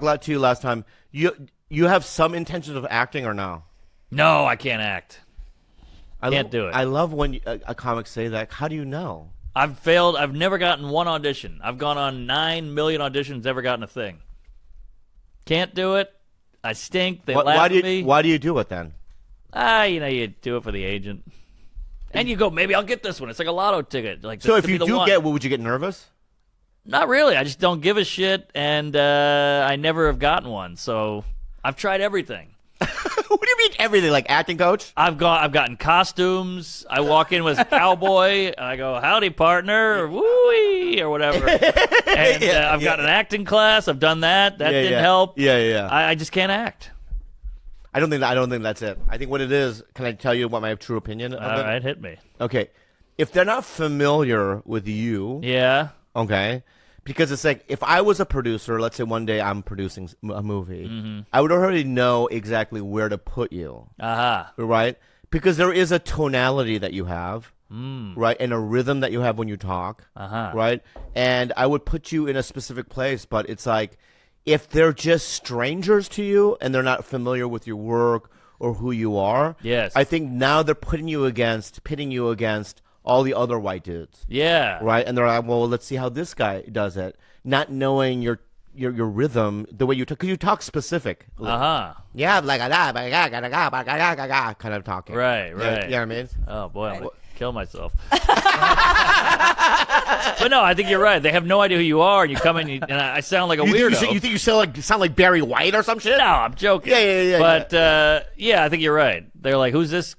glad to you last time. You have some intentions of acting or no? No, I can't act. Can't do it. I love when a comic say that. How do you know? I've failed. I've never gotten one audition. I've gone on 9 million auditions, never gotten a thing. Can't do it. I stink. They laugh at me. Why do you do it then? You do it for the agent. And you go, maybe I'll get this one. It's like a lotto ticket. Like, so if you do get, would you get nervous? Not really. I just don't give a shit, and I never have gotten one. So I've tried everything. What do you mean everything? Like acting coach? I've gotten costumes. I walk in with a cowboy, and I go, howdy, partner, or woo-wee, or whatever. And I've got an acting class. I've done that. That didn't help. Yeah. I just can't act. I don't think that's it. I think what it is, can I tell you what my true opinion of it? All right, hit me. Okay. If they're not familiar with you. Yeah. Okay. Because it's like, if I was a producer, let's say one day I'm producing a movie, I would already know exactly where to put you. Right? Because there is a tonality that you have, right? And a rhythm that you have when you talk, right? And I would put you in a specific place, but it's like, if they're just strangers to you and they're not familiar with your work or who you are, yes, I think now they're pitting you against all the other white dudes. Yeah. Right? And they're like, well, let's see how this guy does it. Not knowing your rhythm, the way you talk, because you talk specific. Yeah, like that, kind of talking. Right. You know what I mean? Oh, boy, I'm going to kill myself. But no, I think you're right. They have no idea who you are, and you come in, and I sound like a weirdo. You think you sound like Barry White or some shit? No, I'm joking. Yeah. But, I think you're right. They're like, who's this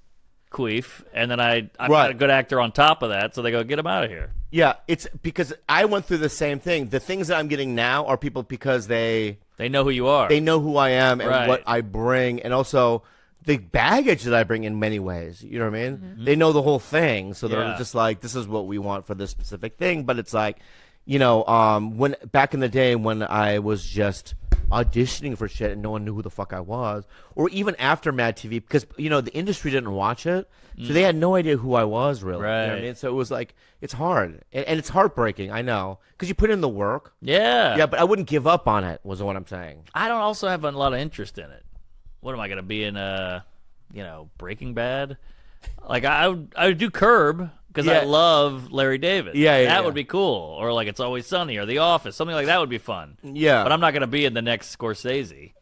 queef? And then I'm not a good actor on top of that, so they go, get him out of here. Yeah, it's because I went through the same thing. The things that I'm getting now are people because they know who you are. They know who I am and what I bring, and also the baggage that I bring in many ways. You know what I mean? Mm-hmm. They know the whole thing, so they're just like, this is what we want for this specific thing. But it's like, when back in the day when I was just auditioning for shit and no one knew who the fuck I was, or even after Mad TV, because the industry didn't watch it, so they had no idea who I was really. Right. You know what I mean? So it was like, it's hard and it's heartbreaking. I know, because you put in the work. Yeah, but I wouldn't give up on it. Was what I'm saying. I don't also have a lot of interest in it. What am I gonna be in? Breaking Bad. Like I would do Curb because I love Larry David. That would be cool. Or like It's Always Sunny or The Office. Something like that would be fun. Yeah. But I'm not going to be in the next Scorsese.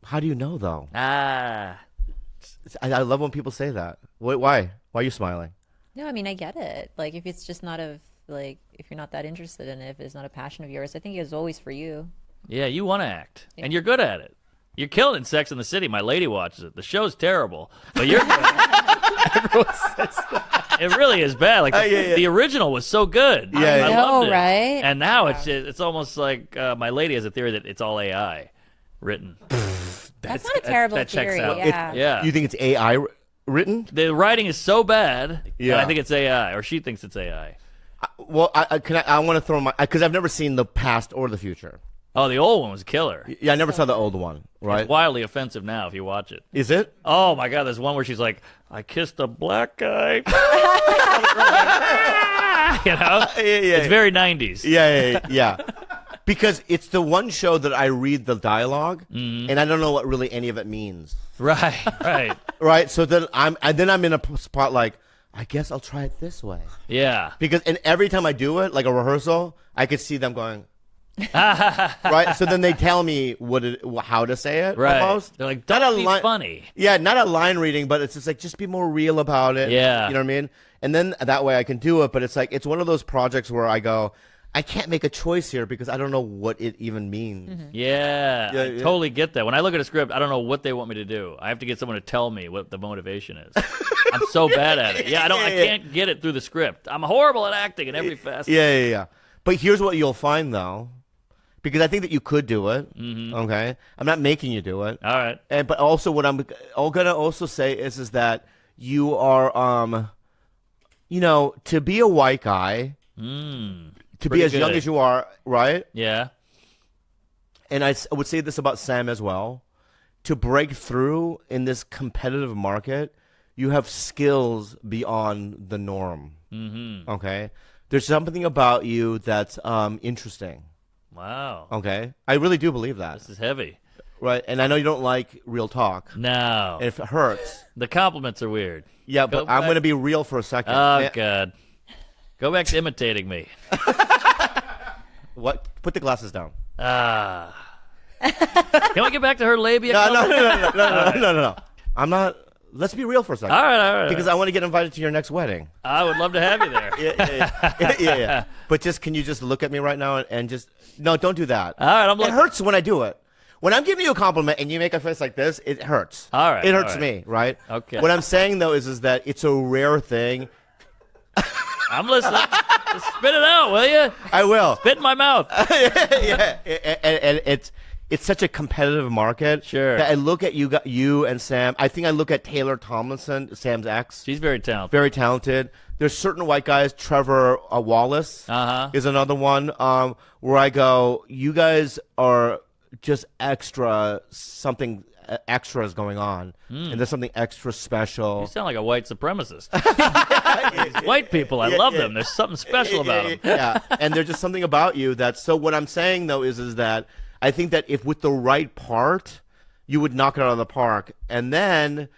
How do you know, though? I love when people say that. Why? Why are you smiling? No, I mean, I get it. Like, if it's just not if you're not that interested in it, if it's not a passion of yours, I think it's always for you. Yeah, you want to act. Yeah. And you're good at it. You're killing in Sex and the City. My lady watches it. The show's terrible, but you're good. Everyone says that. It really is bad. Like the original was so good. I loved it. Right? And now it's almost like my lady has a theory that it's all AI written. That's not a terrible that theory. Checks out. Yeah. You think it's AI written? The writing is so bad. Yeah. I think it's AI, or she thinks it's AI. I want to throw because I've never seen the past or the future. Oh, the old one was killer. Yeah, I never saw the old one, right? It's wildly offensive now if you watch it. Is it? Oh, my God. There's one where she's like, I kissed a black guy. It's very 90s. Yeah. Because it's the one show that I read the dialogue, and I don't know what really any of it means. Right. Right? So then I'm in a spot like, I guess I'll try it this way. Yeah. And every time I do it, like a rehearsal, I could see them going... right, so then they tell me how to say it. Right, almost. They're like, don't be funny. Yeah, not a line reading, but it's just like, just be more real about it. Yeah, you know what I mean. And then that way I can do it. But it's like, it's one of those projects where I go, I can't make a choice here because I don't know what it even means. Mm-hmm. Yeah, I totally get that. When I look at a script, I don't know what they want me to do. I have to get someone to tell me what the motivation is. I'm so bad at it. Yeah, I can't get it through the script. I'm horrible at acting in every facet. Yeah. But here's what you'll find though. Because I think that you could do it, okay? I'm not making you do it. All right. But also what I'm going to also say is that you are, to be a white guy, to be as young as you are, right? Yeah. And I would say this about Sam as well. To break through in this competitive market, you have skills beyond the norm, okay? There's something about you that's interesting. Wow. Okay, I really do believe that. This is heavy. Right, and I know you don't like real talk. No. And if it hurts. The compliments are weird. Yeah, but I'm going to be real for a second. Oh, God. Go back to imitating me. What? Put the glasses down. Can we get back to her labia? No. I'm not. Let's be real for a second. All right. Because I want to get invited to your next wedding. I would love to have you there. Yeah. But can you just look at me right now and just no, don't do that. All right, It hurts when I do it. When I'm giving you a compliment and you make a face like this, it hurts. All right. It hurts me, right? Okay. What I'm saying though is that it's a rare thing. I'm listening. Just spit it out, will you? I will. Spit in my mouth. Yeah, and it's such a competitive market. Sure. That I look at you and Sam. I think I look at Taylor Tomlinson, Sam's ex. She's very talented. Very talented. There's certain white guys. Trevor Wallace is another one. Where I go, you guys are just extra. Something extra is going on, and there's something extra special. You sound like a white supremacist. White people, I love them. There's something special about them. Yeah, and there's just something about you that. So what I'm saying though is that I think that if with the right part, you would knock it out of the park, and then,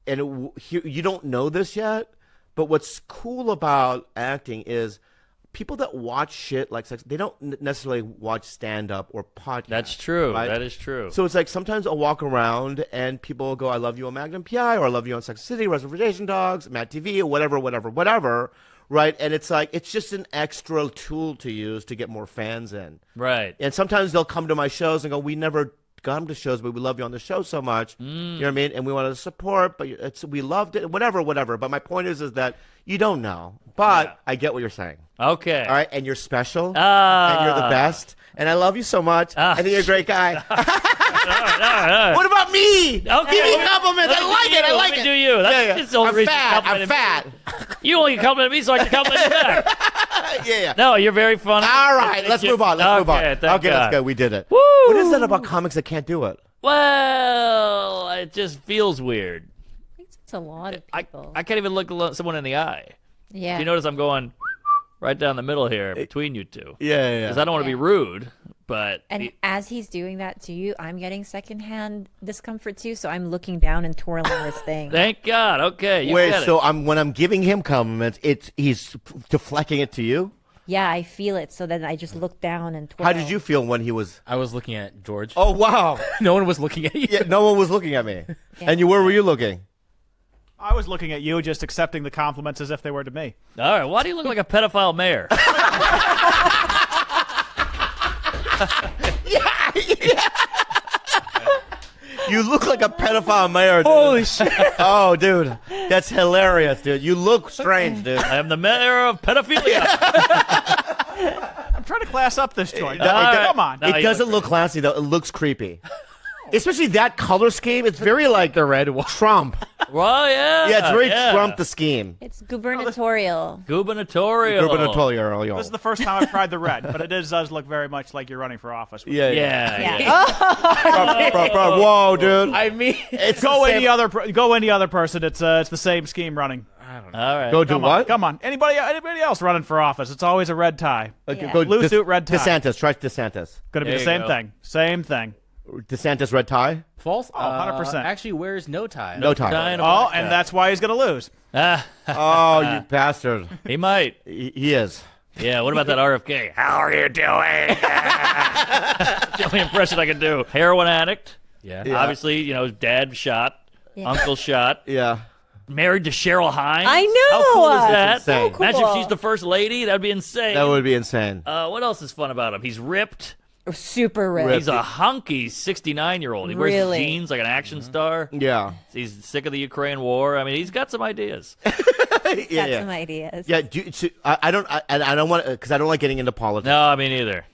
you don't know this yet, but what's cool about acting is. People that watch shit like sex, they don't necessarily watch stand-up or podcasts. That's true. Right? That is true. So it's like sometimes I'll walk around and people will go, I love you on Magnum PI, or I love you on Sex and the City, Reservation Dogs, Mad TV, or whatever, right? And it's like, it's just an extra tool to use to get more fans in. Right. And sometimes they'll come to my shows and go, we never got to shows, but we love you on the show so much. You know what I mean? And we wanted to support, but we loved it, whatever. But my point is that you don't know. But I get what you're saying. Okay. All right, and you're special, and you're the best, and I love you so much. I think you're a great guy. What about me? Okay. Give me compliments. I like it. Let me do you. That's the only reason I'm fat. You only compliment me so I can compliment you back. Yeah. No, you're very funny. All right, let's move on. Okay, let's go. We did it. Woo! What is that about comics that can't do it? Well, it just feels weird. I think it's a lot of people. I can't even look someone in the eye. Yeah. You notice I'm going right down the middle here between you two. Yeah. Because I don't want to be rude, but... And as he's doing that to you, I'm getting secondhand discomfort too, so I'm looking down and twirling this thing. Thank God. Okay, Wait, so when I'm giving him compliments, he's deflecting it to you? Yeah, I feel it, so then I just look down and twirl. How did you feel when he was... I was looking at George. Oh, wow. No one was looking at you. Yeah, no one was looking at me. Yeah. And where were you looking? I was looking at you, just accepting the compliments as if they were to me. All right, why do you look like a pedophile mayor? You look like a pedophile mayor, dude. Holy shit. Oh, dude. That's hilarious, dude. You look strange, dude. I am the mayor of pedophilia. I'm trying to class up this joint. right. Come on. No, It you doesn't look look classy, though. It looks creepy. Especially that color scheme. It's very like The red one. Trump. Well, yeah. Yeah, it's very Trump, the scheme. It's gubernatorial. Gubernatorial. Gubernatorial. This is the first time I've tried the red, but it does look very much like you're running for office. Yeah. Yeah. Bro, whoa, dude. I mean, It's Go the any same- other person. It's the same scheme running. All right. Go do Come what? on, come on. Anybody else running for office? It's always a red tie. Yeah. Go Blue suit, red tie. DeSantis. Try DeSantis. Going to be There the you same go. thing. Same thing. DeSantis red tie? false. 100%. Actually wears no tie. No tie. Kind of Oh, like and that. that's why he's going to lose. Oh, you bastard. He might. He is. Yeah, what about that RFK? How are you doing? That's the only impression I can do. Heroin addict. Yeah. Obviously, dad shot. Yeah. Uncle shot. Yeah. Married to Cheryl Hines. I know. How cool is that? insane. cool. Imagine if she's the first lady. That'd be insane. That would be insane. What else is fun about him? He's ripped. Super ripped. He's a hunky 69-year-old. He wears Really? jeans like an action star. Yeah. He's sick of the Ukraine war. I mean, he's got some ideas. Got yeah. some ideas. Yeah, I don't want because I don't like getting into politics. No, me neither.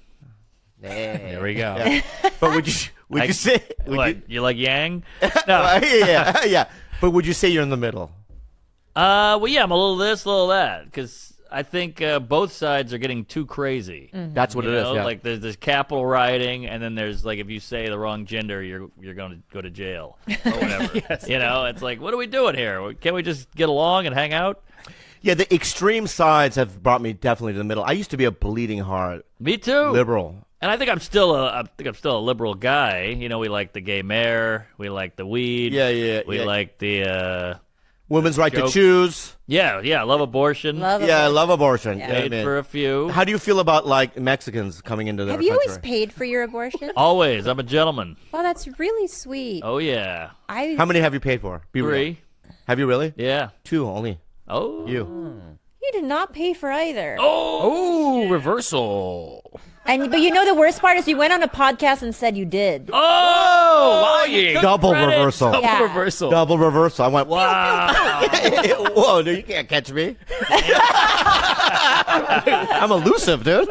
There we go. Yeah. But would you say What? You like Yang? No. yeah. But would you say you're in the middle? Well, yeah, I'm a little this, a little that, because I think both sides are getting too crazy. That's what You it is. know, Yeah. like there's capital rioting, and then there's like if you say the wrong gender, you're going to go to jail or whatever. Yes. It's like, what are we doing here? Can't we just get along and hang out? Yeah, the extreme sides have brought me definitely to the middle. I used to be a bleeding heart. Me too. Liberal. And I think I'm still a liberal guy. You know, we like the gay mayor, we like the weed. We like the women's right to choose. Yeah, I love abortion. I love abortion. Yeah. Paid for a few. How do you feel about like Mexicans coming into their country? Have you always paid for your abortion? Always. I'm a gentleman. Oh, that's really sweet. Oh yeah. How many have you paid for? Be 3. Real. Have you really? Yeah. 2 only. Oh. You. You did not pay for either. Oh, reversal. But you know the worst part is you went on a podcast and said you did. Oh, lying. Double reversal. Double reversal. I went, wow. Whoa, dude, you can't catch me. I'm elusive, dude.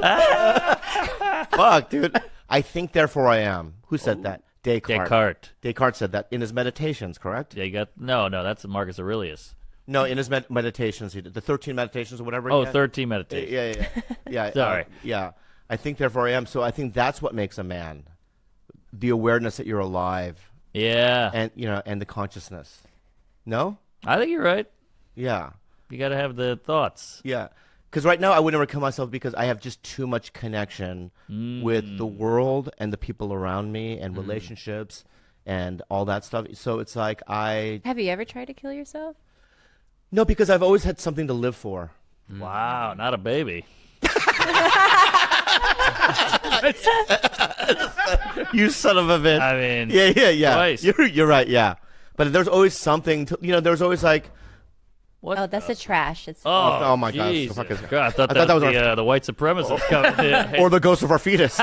Fuck, dude. I think, therefore I am. Who said that? Descartes. Descartes said that in his meditations, correct? Yeah, you got no. That's Marcus Aurelius. No, in his meditations, he did the 13 meditations or whatever. Oh, 13 meditations. Yeah. Sorry. Yeah. I think, therefore I am. So I think that's what makes a man. The awareness that you're alive. Yeah. And and the consciousness. No? I think you're right. Yeah. You got to have the thoughts. Yeah. Because right now I would never kill myself because I have just too much connection with the world and the people around me and relationships and all that stuff. So it's like Have you ever tried to kill yourself? No, because I've always had something to live for. Wow, not a baby. You son of a bitch. I mean, yeah. Twice. You're right, yeah. But there's always something to, there's always like. What? Oh, that's the trash. It's oh my Jesus. gosh. God, I thought that was the white supremacist coming. Or the ghost of our fetus.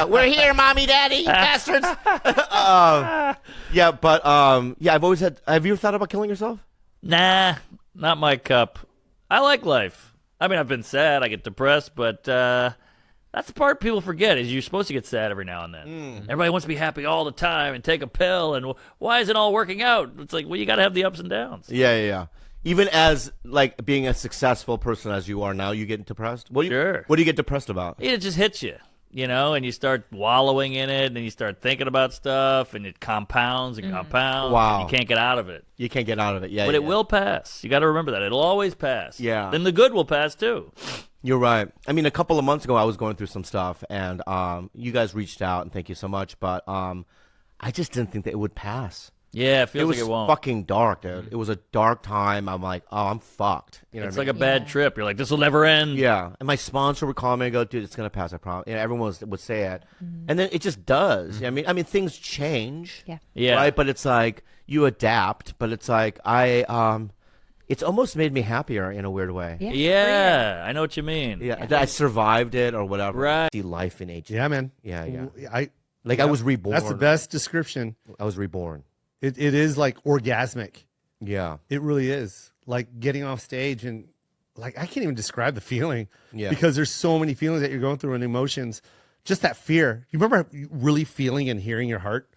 We're here, mommy, daddy, bastards. I've always had. Have you ever thought about killing yourself? Nah, not my cup. I like life. I mean, I've been sad. I get depressed, but that's the part people forget is you're supposed to get sad every now and then. Everybody wants to be happy all the time and take a pill. And why isn't it all working out? It's like, well, you got to have the ups and downs. Yeah. Even as like being a successful person as you are now, you get depressed. Sure. What do you get depressed about? It just hits you. And you start wallowing in it, and then you start thinking about stuff, and it compounds and compounds. Wow. And you can't get out of it. You can't get out of it, yeah. But it will pass. You got to remember that. It'll always pass. Yeah. Then the good will pass, too. You're right. I mean, a couple of months ago, I was going through some stuff, and you guys reached out, and thank you so much, but I just didn't think that it would pass. Yeah, it feels like it won't. It was fucking dark, dude. It was a dark time. I'm like, oh, I'm fucked. It's like a bad trip. You're like, this will never end. Yeah. And my sponsor would call me and go, dude, it's going to pass, I promise. Everyone would say it. And then it just does. I mean, things change. Yeah. Right? But it's like, you adapt. But it's like, it's almost made me happier in a weird way. Yeah. I know what you mean. Yeah. I survived it or whatever. Right. See life in age. Yeah, man. Yeah. I was reborn. That's the best description. I was reborn. It is like orgasmic. Yeah. It really is. Like getting off stage and like I can't even describe the feeling. Yeah. Because there's so many feelings that you're going through and emotions. Just that fear. You remember really feeling and hearing your heart?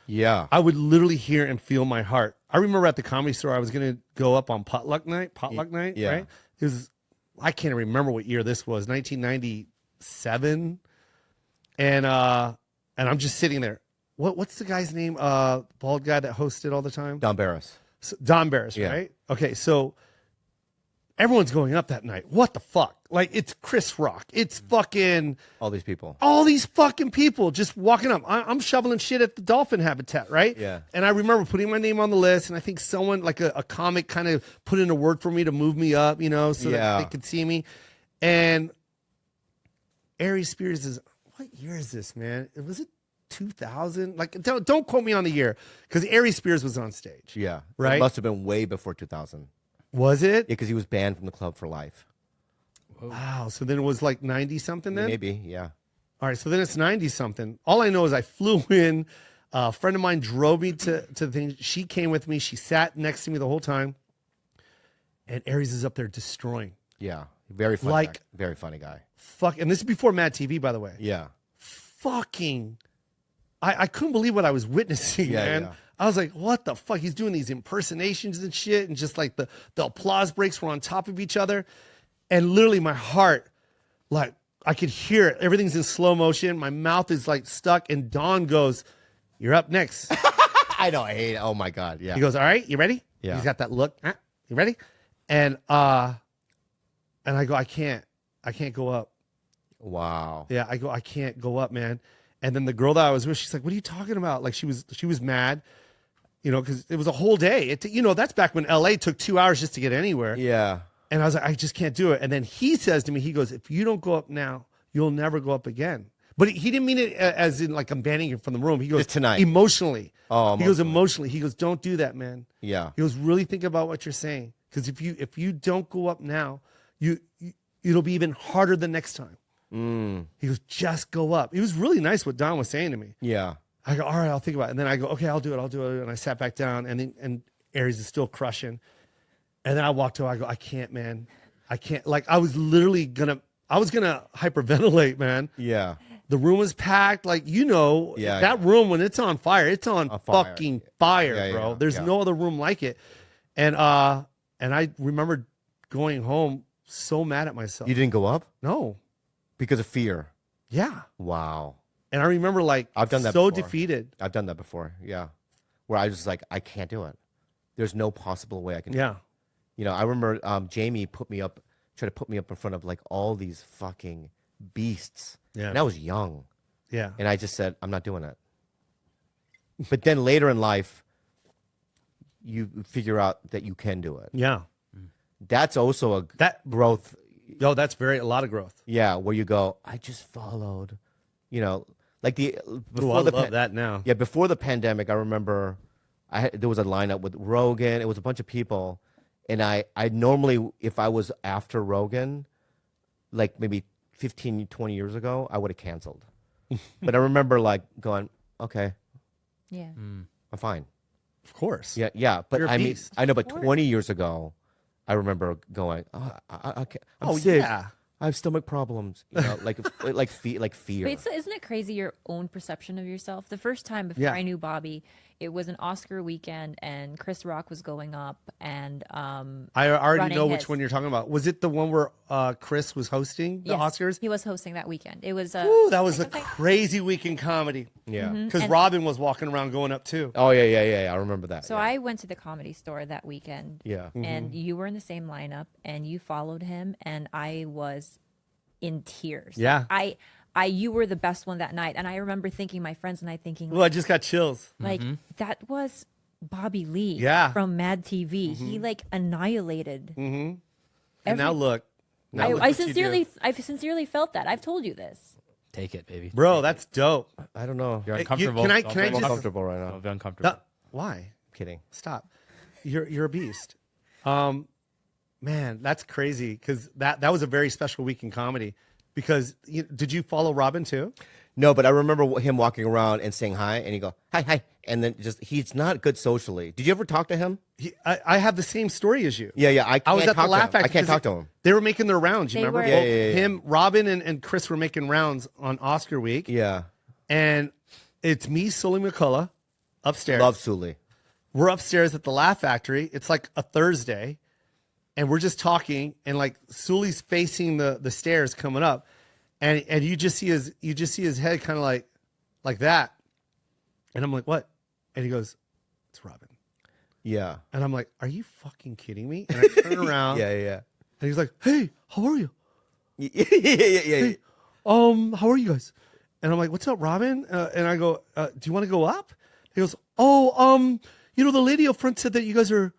Yeah. I would literally hear and feel my heart. I remember at the Comedy Store, I was going to go up on potluck night, right? It was, I can't remember what year this was, 1997. And I'm just sitting there. What's the guy's name? Bald guy that hosted all the time? Don Barris. So, Don Barris, right? Okay, so everyone's going up that night. What the fuck? Like, it's Chris Rock. It's fucking... All these people just walking up. I'm shoveling shit at the dolphin habitat, right? Yeah. And I remember putting my name on the list, and I think someone, like a comic, kind of put in a word for me to move me up, so that they could see me. And Ari Spears is... What year is this, man? Was it 2000? Like, don't quote me on the year, because Ari Spears was on stage. Yeah. Right? It must have been way before 2000. Was it? Yeah, because he was banned from the club for life. Wow. So then it was like 90-something then? Maybe, yeah. All right, so then it's 90-something. All I know is I flew in. A friend of mine drove me to the thing. She came with me. She sat next to me the whole time. And Aries is up there destroying. Yeah. Very funny guy. Very funny guy. And this is before Mad TV, by the way. Yeah. Fucking... I couldn't believe what I was witnessing, man. Yeah. I was like, what the fuck? He's doing these impersonations and shit, and just like the applause breaks were on top of each other. And literally my heart, like, I could hear it. Everything's in slow motion. My mouth is like stuck, and Don goes, "You're up next." I know. I hate it. Oh my God. Yeah. He goes, "All right, you ready?" Yeah. He's got that look. You ready? And I go, I can't go up. Wow. Yeah, I go, I can't go up, man. And then the girl that I was with, she's like, what are you talking about? Like she was mad, because it was a whole day. That's back when LA took 2 hours just to get anywhere. Yeah. And I was like, I just can't do it. And then he says to me, he goes, if you don't go up now, you'll never go up again. But he didn't mean it as in like I'm banning him from the room. He goes, just tonight. Emotionally. Oh, he goes, emotionally. He goes, don't do that, man. Yeah. He goes, really think about what you're saying. Because if you don't go up now, it'll be even harder the next time. He goes, just go up. It was really nice what Don was saying to me. Yeah. I go, all right, I'll think about it. And then I go, okay, I'll do it. And I sat back down, and Aries is still crushing. And then I walked over. I go, I can't, man. I can't. Like I was literally gonna hyperventilate, man. Yeah. The room was packed. Like that room when it's on fire, it's on fucking fire, bro. There's no other room like it. And I remember going home so mad at myself. You didn't go up? No. Because of fear. Yeah. Wow. And I remember I've done that so before. defeated. I've done that before. Yeah. Where I was just like, I can't do it. There's no possible way I can do it. Yeah. I remember Jamie tried to put me up in front of like all these fucking beasts. Yeah. And I was young. Yeah. And I just said, I'm not doing it. But then later in life, you figure out that you can do it. Yeah. That's also growth. No, that's a lot of growth. Yeah, where you go, I just followed, like before I love that now. Yeah, before the pandemic, I remember there was a lineup with Rogan. It was a bunch of people, and I normally, if I was after Rogan, like maybe 15, 20 years ago, I would have canceled. But I remember like going, okay, Yeah. I'm fine. Of course. Yeah. But You're a beast. I know, but 20 years ago, I remember going, I'm sick. Yeah. I have stomach problems, like fear. But isn't it crazy your own perception of yourself? The first time before I knew Bobby, it was an Oscar weekend, and Chris Rock was going up, and I already know which one you're talking about. Was it the one where Chris was hosting the Oscars? He was hosting that weekend. It was that was a crazy week in comedy. Yeah, because Robin was walking around going up too. Oh yeah. I remember that. So I went to the Comedy Store that weekend. Yeah, and you were in the same lineup, and you followed him, and I was in tears. Yeah, you were the best one that night, and I remember thinking, my friends and I thinking, well, I just got chills. Like that was Bobby Lee, from Mad TV. He like annihilated. And now look, I sincerely felt that. I've told you this. Take it, baby. Bro, that's dope. I don't know. You're uncomfortable. Can I I'm just uncomfortable right now. Don't be uncomfortable. Why? I'm kidding. Stop. You're a beast. Man, that's crazy because that was a very special week in comedy. Because did you follow Robin too? No, but I remember him walking around and saying hi, and he go hi, and then he's not good socially. Did you ever talk to him? I have the same story as you. Yeah. I was at the Laugh Factory. I can't talk to him. They were making their rounds. You remember? Yeah. Him, Robin, and Chris were making rounds on Oscar week. Yeah. And it's me, Sully McCullough, upstairs. Love Sully. We're upstairs at the Laugh Factory. It's like a Thursday. And we're just talking, and like Sully's facing the stairs coming up, and you just see his head kind of like that, and I'm like, what? And he goes, it's Robin. Yeah. And I'm like, are you fucking kidding me? And I turn around. Yeah. And he's like, hey, how are you? Yeah. Hey, how are you guys? And I'm like, what's up, Robin? And I go, do you want to go up? He goes, the lady up front said that you guys are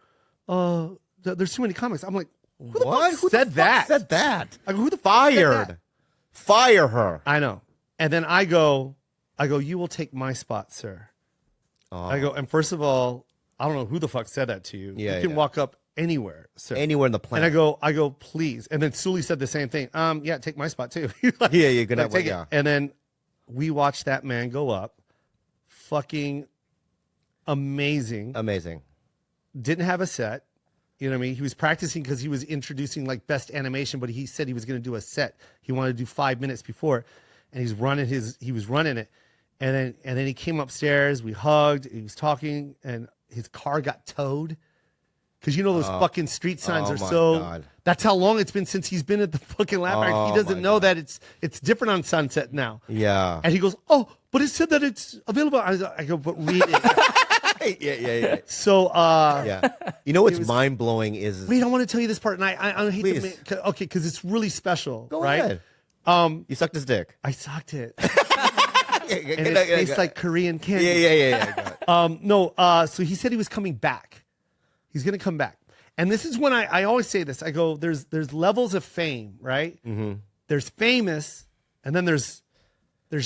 there's too many comics. I'm like, who the fuck said that? Said that? I go, who the fuck said that? Fire her. I know. And then I go, you will take my spot, sir. Oh. I go, and first of all, I don't know who the fuck said that to you. Yeah, you can walk up anywhere, sir. Anywhere in the planet. And I go, please. And then Sully said the same thing. Yeah, take my spot too. Like, you're gonna take it. And then we watched that man go up. Fucking amazing. Didn't have a set. You know what I mean? He was practicing because he was introducing like best animation, but he said he was going to do a set. He wanted to do 5 minutes before, and he was running it, and then he came upstairs. We hugged. He was talking, and his car got towed because those fucking street signs are so. God. That's how long it's been since he's been at the fucking Laugh Factory. He doesn't know that it's different on Sunset now. Yeah. And he goes, oh, but it said that it's available. I go, but read it. Yeah. So, yeah. You know what's mind blowing is. Wait, I want to tell you this part, and I hate Please. okay, because it's really special. Go right? ahead. You sucked his dick. I sucked it. And it tastes like Korean candy. Yeah. No, so he said he was coming back. He's going to come back. And this is when I always say this. I go, there's levels of fame, right? Mm-hmm. There's famous, and then there's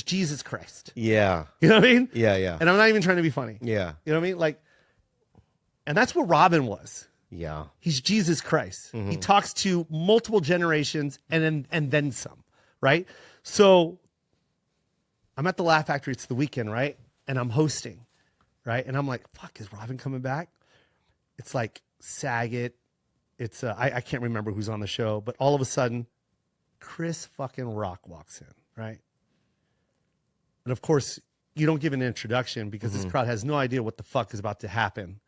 Jesus Christ. Yeah. You know what I mean? Yeah. And I'm not even trying to be funny. Yeah. You know what I mean? Like, and that's what Robin was. Yeah. He's Jesus Christ. Mm-hmm. He talks to multiple generations and then some, right? So I'm at the Laugh Factory. It's the weekend, right? And I'm hosting, right? And I'm like, fuck, is Robin coming back? It's like Saget. It's I can't remember who's on the show, but all of a sudden, Chris fucking Rock walks in, right? And of course, you don't give an introduction because this crowd has no idea what the fuck is about to happen.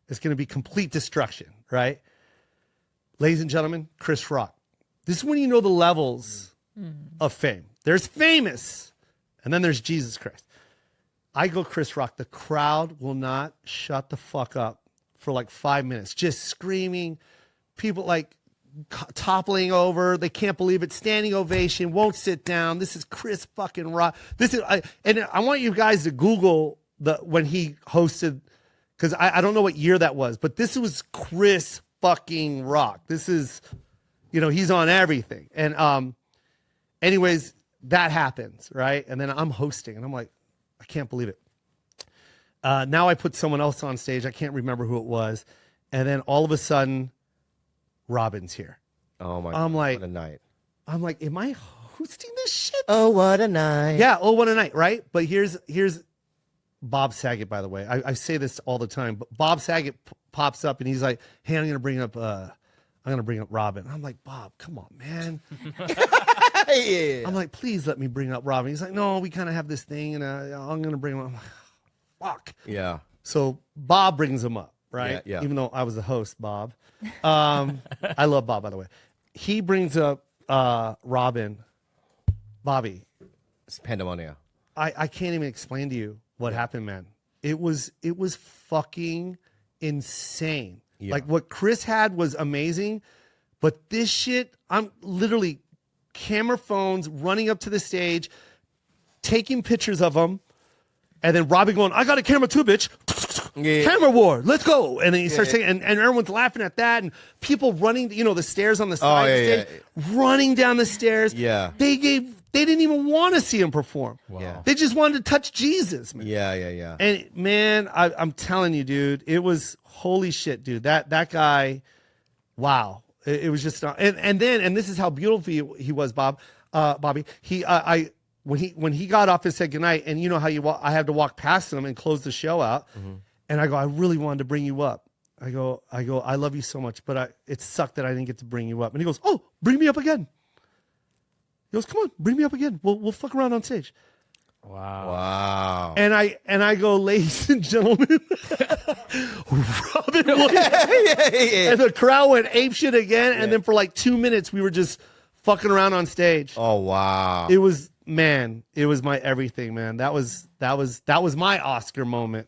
It's going to be complete destruction, right? Ladies and gentlemen, Chris Rock. This is when you know the levels of fame. There's famous, and then there's Jesus Christ. I go Chris Rock. The crowd will not shut the fuck up for like 5 minutes, just screaming. People like toppling over. They can't believe it. Standing ovation. Won't sit down. This is Chris fucking Rock. And I want you guys to Google when he hosted, because I don't know what year that was, but this was Chris fucking Rock. This is, he's on everything. And anyways, that happens, right? And then I'm hosting, and I'm like, I can't believe it. Now I put someone else on stage. I can't remember who it was. And then all of a sudden, Robin's here. Oh my God, what a night. I'm like, am I hosting this shit? Oh, what a night. Yeah, oh, what a night, right? But here's Bob Saget, by the way. I say this all the time, but Bob Saget pops up and he's like, hey, I'm gonna bring up Robin. I'm like, Bob, come on, man. Yeah. I'm like, please let me bring up Robin. He's like, no, we kind of have this thing, and I'm gonna bring him up. I'm like, fuck. Yeah. So Bob brings him up, right? Yeah. Even though I was the host, Bob. I love Bob, by the way. He brings up Robin. Bobby. It's pandemonium. I can't even explain to you what happened, man. It was fucking insane. Yeah. Like what Chris had was amazing, but this shit, I'm literally camera phones running up to the stage, taking pictures of him, and then Robbie going, I got a camera too, bitch. Yeah. Camera war, let's go. And then he starts saying, and everyone's laughing at that, and people running, the stairs on the side of the stage, running down the stairs. Yeah. They didn't even want to see him perform. Wow. Yeah. They just wanted to touch Jesus, man. Yeah. And man, I'm telling you, dude, it was holy shit, dude. That guy, wow. It was just, and this is how beautiful he was, Bobby. When he got off and said goodnight, and you know how I had to walk past him and close the show out, and I go, I really wanted to bring you up. I go, I love you so much, but it sucked that I didn't get to bring you up. And he goes, oh, bring me up again. He goes, come on, bring me up again. We'll fuck around on stage. Wow. And I go, ladies and gentlemen, Robin Williams. And the crowd went apeshit again. And then for like 2 minutes, we were just fucking around on stage. Oh wow. It was my everything, man. That was my Oscar moment.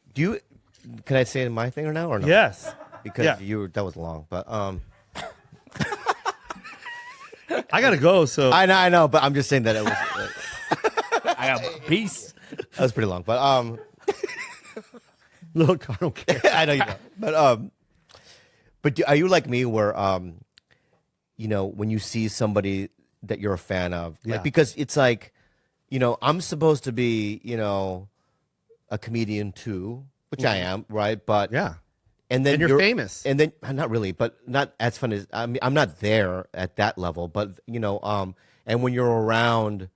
Can I say my thing or now or no? Yes. Because that was long, but I gotta go. So I know, but I'm just saying that it was. I got peace. That was pretty long, but look, I don't care. I know you don't, but are you like me, where when you see somebody that you're a fan of, like, because it's like, I'm supposed to be, a comedian too, which I am, right? But and then you're famous, and then not really, but not as fun as I'm not there at that level, but and when you're around,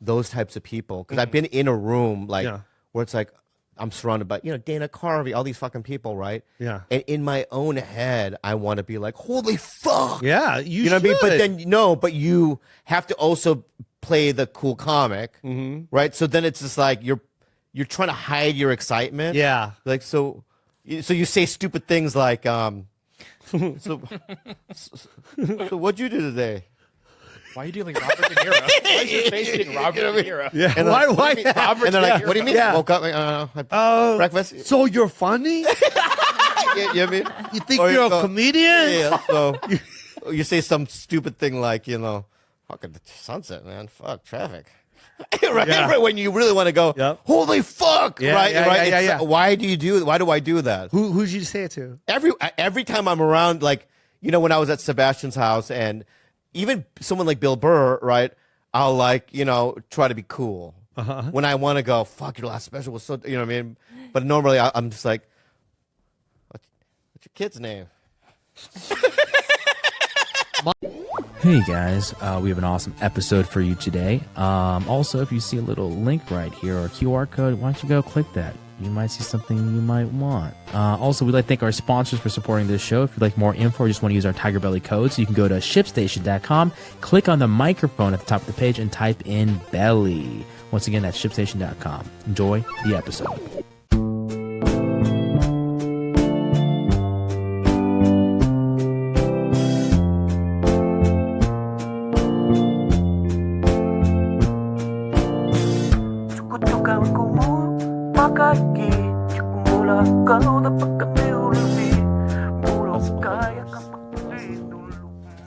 those types of people, because I've been in a room like where it's like I'm surrounded by Dana Carvey, all these fucking people, right? Yeah. And in my own head, I want to be like, holy fuck, yeah, you know what I mean? But then but you have to also play the cool comic, right? So then it's just like you're trying to hide your excitement, like so you say stupid things like so what'd you do today? Why are you doing Robert De Niro? Why is your face doing Robert De Niro? Yeah. And why? And they're like, what do you mean? Yeah. Woke up, breakfast. So you're funny? You know what I mean? You think you're a comedian? Yeah. So you say some stupid thing like, fucking sunset, man. Fuck traffic. Right? Yeah. Right when you really want to go, holy fuck! Yeah, right? yeah, right? yeah. Why do I do that? Who'd you say it to? Every time I'm around, like, when I was at Sebastian's house, and even someone like Bill Burr, right? I'll try to be cool when I want to go. Fuck, your last special was so, you know what I mean? But normally I'm just like, what's your kid's name? Hey guys, we have an awesome episode for you today. Also, if you see a little link right here or QR code, why don't you go click that? You might see something you might want. Also, we'd like to thank our sponsors for supporting this show. If you'd like more info or just want to use our TigerBelly code, so you can go to ShipStation.com, click on the microphone at the top of the page, and type in belly. Once again, that's ShipStation.com. Enjoy the episode.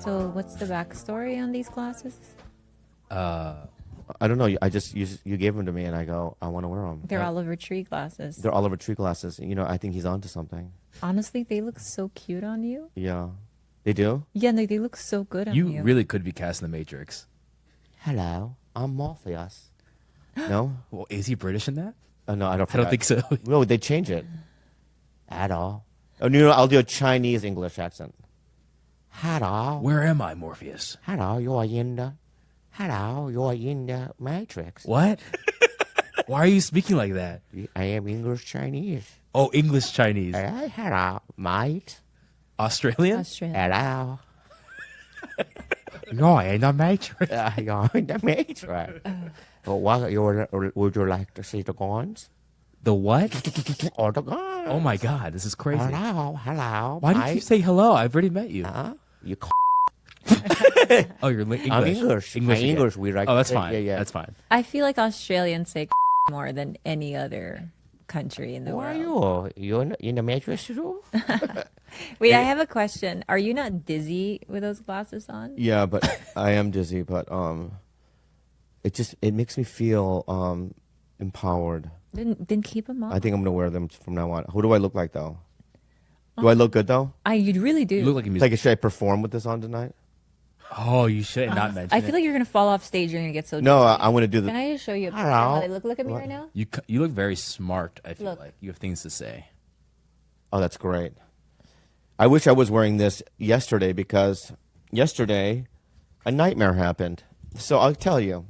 So, what's the backstory on these classes? I don't know. You gave them to me, and I go, I want to wear them. They're Oliver Tree glasses. They're Oliver Tree glasses. I think he's onto something. Honestly, they look so cute on you. Yeah, they do. Yeah, they look so good on you. You really could be cast in The Matrix. Hello, I'm Morpheus. No? Well, is he British in that? No, I don't think so. No, they change it. At all. Oh, no, I'll do a Chinese English accent. Hello. Where am I, Morpheus? Hello, you're in the Matrix. What? Why are you speaking like that? I am English Chinese. Oh, English Chinese. Hello, mate. Australian? Hello. You're in the Matrix. You're in the Matrix. Would you like to see the guns? The what? Or the guns? Oh my God, this is crazy. Hello. Why did you say hello? I've already met you. You Oh, you're English. I'm English. English. We like. Oh, that's fine. Yeah. That's fine. I feel like Australians say more than any other country in the Who world. are you? You in the Matrix too? Wait, I have a question. Are you not dizzy with those glasses on? Yeah, but I am dizzy. But it makes me feel empowered. Then keep them on. I think I'm gonna wear them from now on. Who do I look like though? Do I look good though? You really do. You look like a musician. Like, should I perform with this on tonight? Oh, you should not mention I feel like you're gonna fall off stage. You're gonna get so. No, dizzy. I'm gonna do Can the. I just show you a picture? Hello. How they look at me right now. You look very smart. I feel Look. like you have things to say. Oh, that's great. I wish I was wearing this yesterday because yesterday a nightmare happened. So I'll tell you.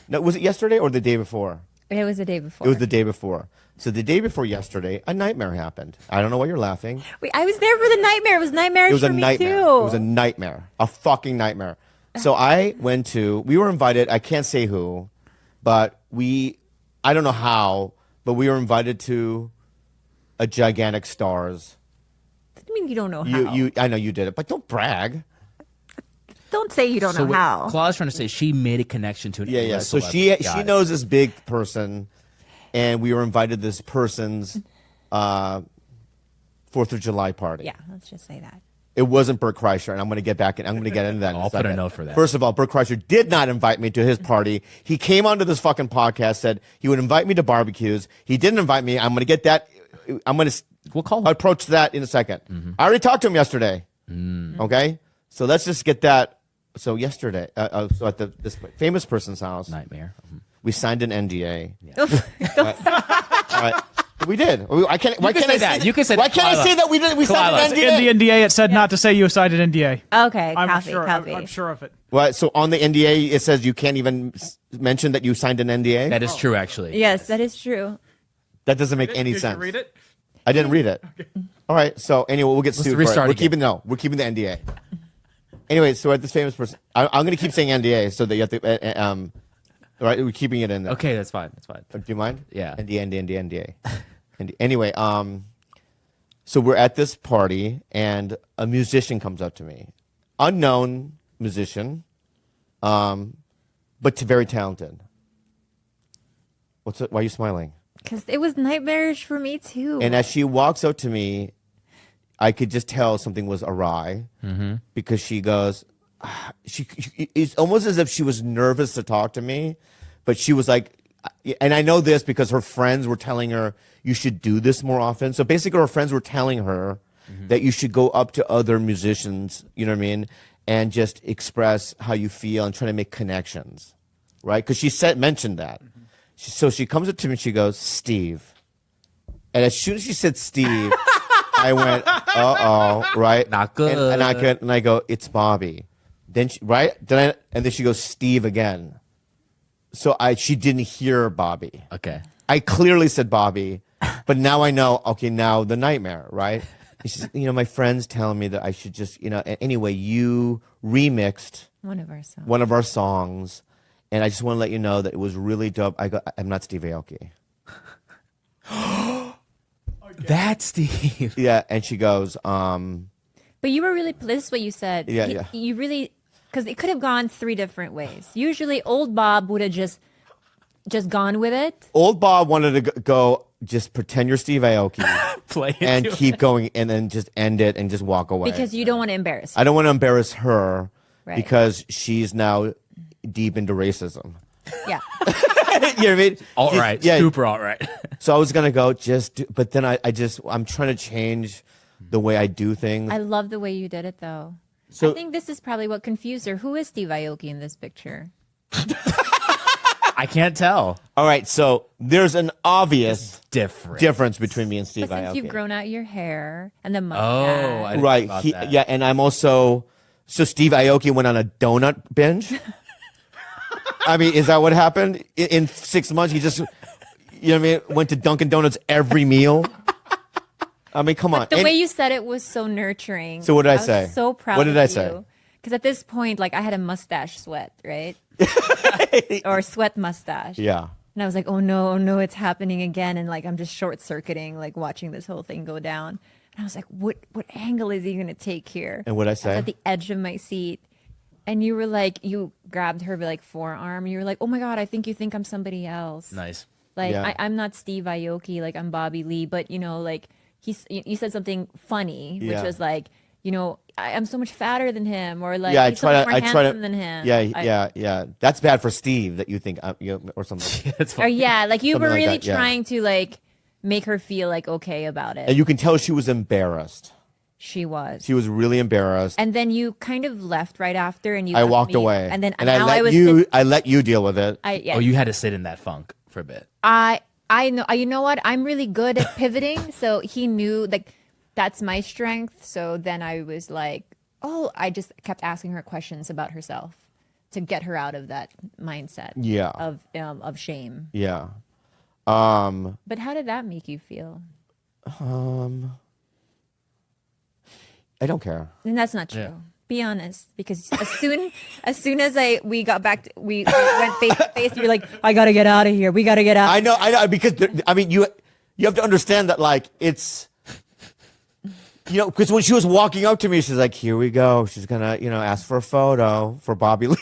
No, was it yesterday or the day before? It was the day before. It was the day before. So the day before yesterday, a nightmare happened. I don't know why you're laughing. Wait, I was there for the nightmare. It was nightmarish It was a for me nightmare. too. It was a nightmare. A fucking nightmare. So we were invited, I can't say who, but I don't know how, but we were invited to a gigantic stars. What do you mean you don't know how? I know you did it, but don't brag. Don't say you don't know what how. Claude's trying to say she made a connection to an Yeah. English So celebrity. she Got it. knows this big person, and we were invited to this person's 4th of July party. Yeah, let's just say that. It wasn't Bert Kreischer, and I'm going to get into that. In I'll a put a second. note for that. First of all, Bert Kreischer did not invite me to his party. He came onto this fucking podcast, said he would invite me to barbecues. He didn't invite me. I'm going to get that. I'm going to We'll call him. approach that in a second. Mm-hmm. I already talked to him yesterday. Okay, so let's just get that. So yesterday, so at this famous person's house, Nightmare. we signed an NDA. All right. We did. Why can't I say say that. You can say Why that. can't I say that we did? We signed an NDA. In the NDA, it said not to say you signed an NDA. Okay, I'm copy, sure. copy. I'm sure of it. What? So on the NDA, it says you can't even mention that you signed an NDA. That is true, actually. Yes, that is true. That doesn't make any Did sense. you read it? I didn't read it. All right. So anyway, we'll get sued. For it. restart We're again. keeping the NDA. Anyway, so at this famous person, I'm going to keep saying NDA so that you have to. All right, we're keeping it in there. Okay, that's fine. That's fine. Do you mind? Yeah. NDA. And anyway, so we're at this party, and a musician comes up to me, unknown musician, but very talented. What's it? Why are you smiling? Because it was nightmarish for me too. And as she walks up to me, I could just tell something was awry because she goes, it's almost as if she was nervous to talk to me, but she was like, and I know this because her friends were telling her, you should do this more often. So basically her friends were telling her that you should go up to other musicians, you know what I mean? And just express how you feel and try to make connections, right? Because she mentioned that. So she comes up to me and she goes, Steve. And as soon as she said Steve, I went, uh-oh, right? Not good. And I go, it's Bobby. Then then she goes, Steve again. So she didn't hear Bobby. Okay. I clearly said Bobby, but now I know, okay, now the nightmare, right? She says, my friends telling me that I should just, anyway, you remixed one of our songs. And I just want to let you know that it was really dope. I'm not Steve Aoki. That's Steve. Yeah, and she goes, But you were really, this is what you said. Yeah. You really, because it could have gone 3 different ways. Usually old Bob would have just gone with it. Old Bob wanted to go, just pretend you're Steve Aoki. Play and keep going and then just end it and just walk away. Because you don't want to embarrass her. I don't want to embarrass her Right. because she's now deep into racism. Yeah. You know what I mean? All right. Yeah. Super all right. So I was going to go but then I'm trying to change the way I do things. I love the way you did it, though. So, I think this is probably what confused her. Who is Steve Aoki in this picture? I can't tell. all right, so there's an obvious Different. between me and Steve But since Aoki. you've grown out your hair and the Oh, mustache. I didn't Right. think about that. Yeah, and I'm also so Steve Aoki went on a donut binge. I mean, is that what happened? In 6 months, he just, went to Dunkin' Donuts every meal. I mean, come on. The way you said it was so nurturing. So what did I was say? So proud. What did of I say? you. Because at this point, like I had a mustache sweat, right? Or sweat mustache. Yeah. And I was like, oh no, it's happening again. And like I'm just short circuiting, like watching this whole thing go down. And I was like, what angle is he gonna take here? And what'd I was say? at the edge of my seat. And you were like, you grabbed her like forearm. You were like, oh my God, I think you think I'm somebody else. Nice. Like Yeah. I'm not Steve Aoki, like I'm Bobby Lee, but like you said something funny, which Yeah. was like, I'm so much fatter than him, or like Yeah, he's so much more handsome than him. Yeah. That's bad for Steve that you think, or something. That's Or fine. yeah, like you were Something like really that, yeah. trying to like make her feel like okay about it. And you can tell she was embarrassed. She was. She was really embarrassed. And then you kind of left right after, and you. I left walked me, away. And then I now let I was. I let you deal with it. Yes. Oh, you had to sit in that funk for a bit. I know. You know what? I'm really good at pivoting, so he knew like that's my strength. So then I was like, oh, I just kept asking her questions about herself to get her out of that mindset. Yeah. Of shame. Yeah. But how did that make you feel? I don't care. And that's not true. Yeah. Be honest, because as soon as we got back, we went face to face. You're like, I gotta get out of here. We gotta get out. I know, because you have to understand that, like, it's, because when she was walking up to me, she's like, here we go. She's gonna, ask for a photo for Bobby Lee.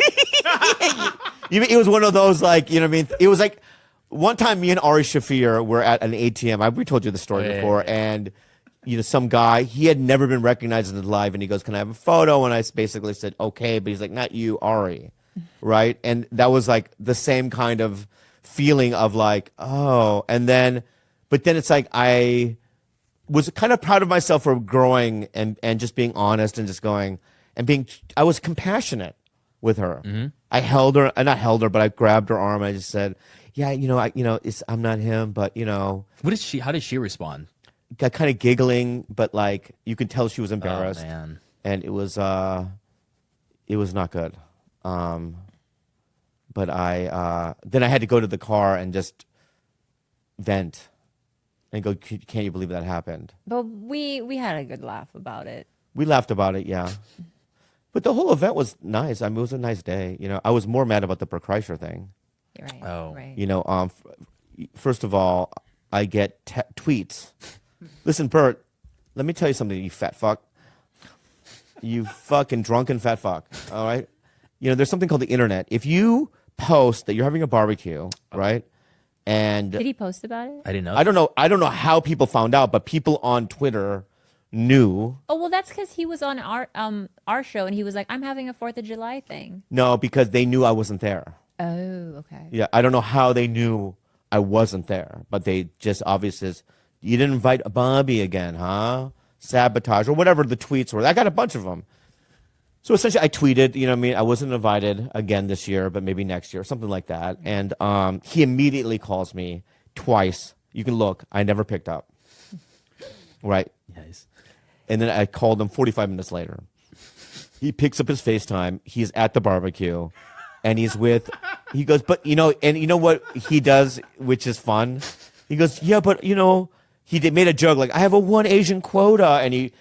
It was one of those, like, you know what I mean? It was like one time me and Ari Shafir were at an ATM. We told you the story before, and some guy, he had never been recognized in his life, and he goes, can I have a photo? And I basically said, okay, but he's like, not you, Ari, right? And that was like the same kind of feeling of like, oh, but then it's like I was kind of proud of myself for growing and just being honest and just going and I was compassionate with her. Mm-hmm. I held her, not held her, but I grabbed her arm and I just said, yeah, I'm not him, but How did she respond? Got kind of giggling, but like you could tell she was embarrassed. Oh, man. And it was not good. But then I had to go to the car and just vent and go, can't you believe that happened? But we had a good laugh about it. We laughed about it, yeah. But the whole event was nice. I mean, it was a nice day. I was more mad about the Bert Kreischer thing. You're right. Oh. Right. First of all, I get tweets. Listen, Bert, let me tell you something, you fat fuck. You fucking drunken fat fuck, all right? there's something called the internet. If you post that you're having a barbecue, right? And did he post about it? I didn't know. I don't know how people found out, but people on Twitter knew. Oh well, that's because he was on our show and he was like, "I'm having a 4th of July thing." No, because they knew I wasn't there. Oh, okay. Yeah, I don't know how they knew I wasn't there, but they just obviously you didn't invite Bobby again, huh? Sabotage or whatever the tweets were. I got a bunch of them. So essentially, I tweeted, I wasn't invited again this year, but maybe next year, something like that. And he immediately calls me twice. You can look. I never picked up. Right. Nice. And then I called him 45 minutes later. He picks up his FaceTime. He's at the barbecue, and he goes, but and you know what he does, which is fun. He goes, yeah, but he made a joke like, I have a 1 Asian quota, and he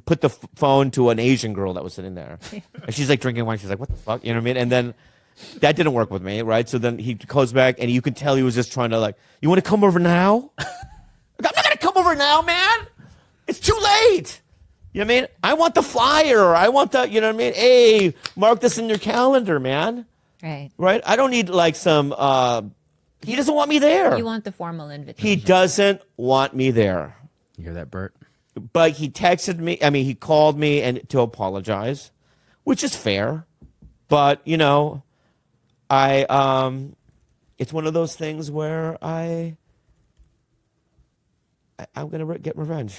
put the phone to an Asian girl that was sitting there. And she's like drinking wine. She's like, what the fuck? You know what I mean? And then that didn't work with me, right? So then he goes back, and you can tell he was just trying to you want to come over now? I'm not going to come over now, man. It's too late. You know what I mean? I want the flyer. I want the, you know what I mean? Hey, mark this in your calendar, man. Right. Right? I don't need some, he doesn't want me there. You want the formal invitation. He doesn't want me there. You hear that, Bert? But he texted me. I mean, he called me to apologize, which is fair. But it's one of those things where I'm gonna get revenge.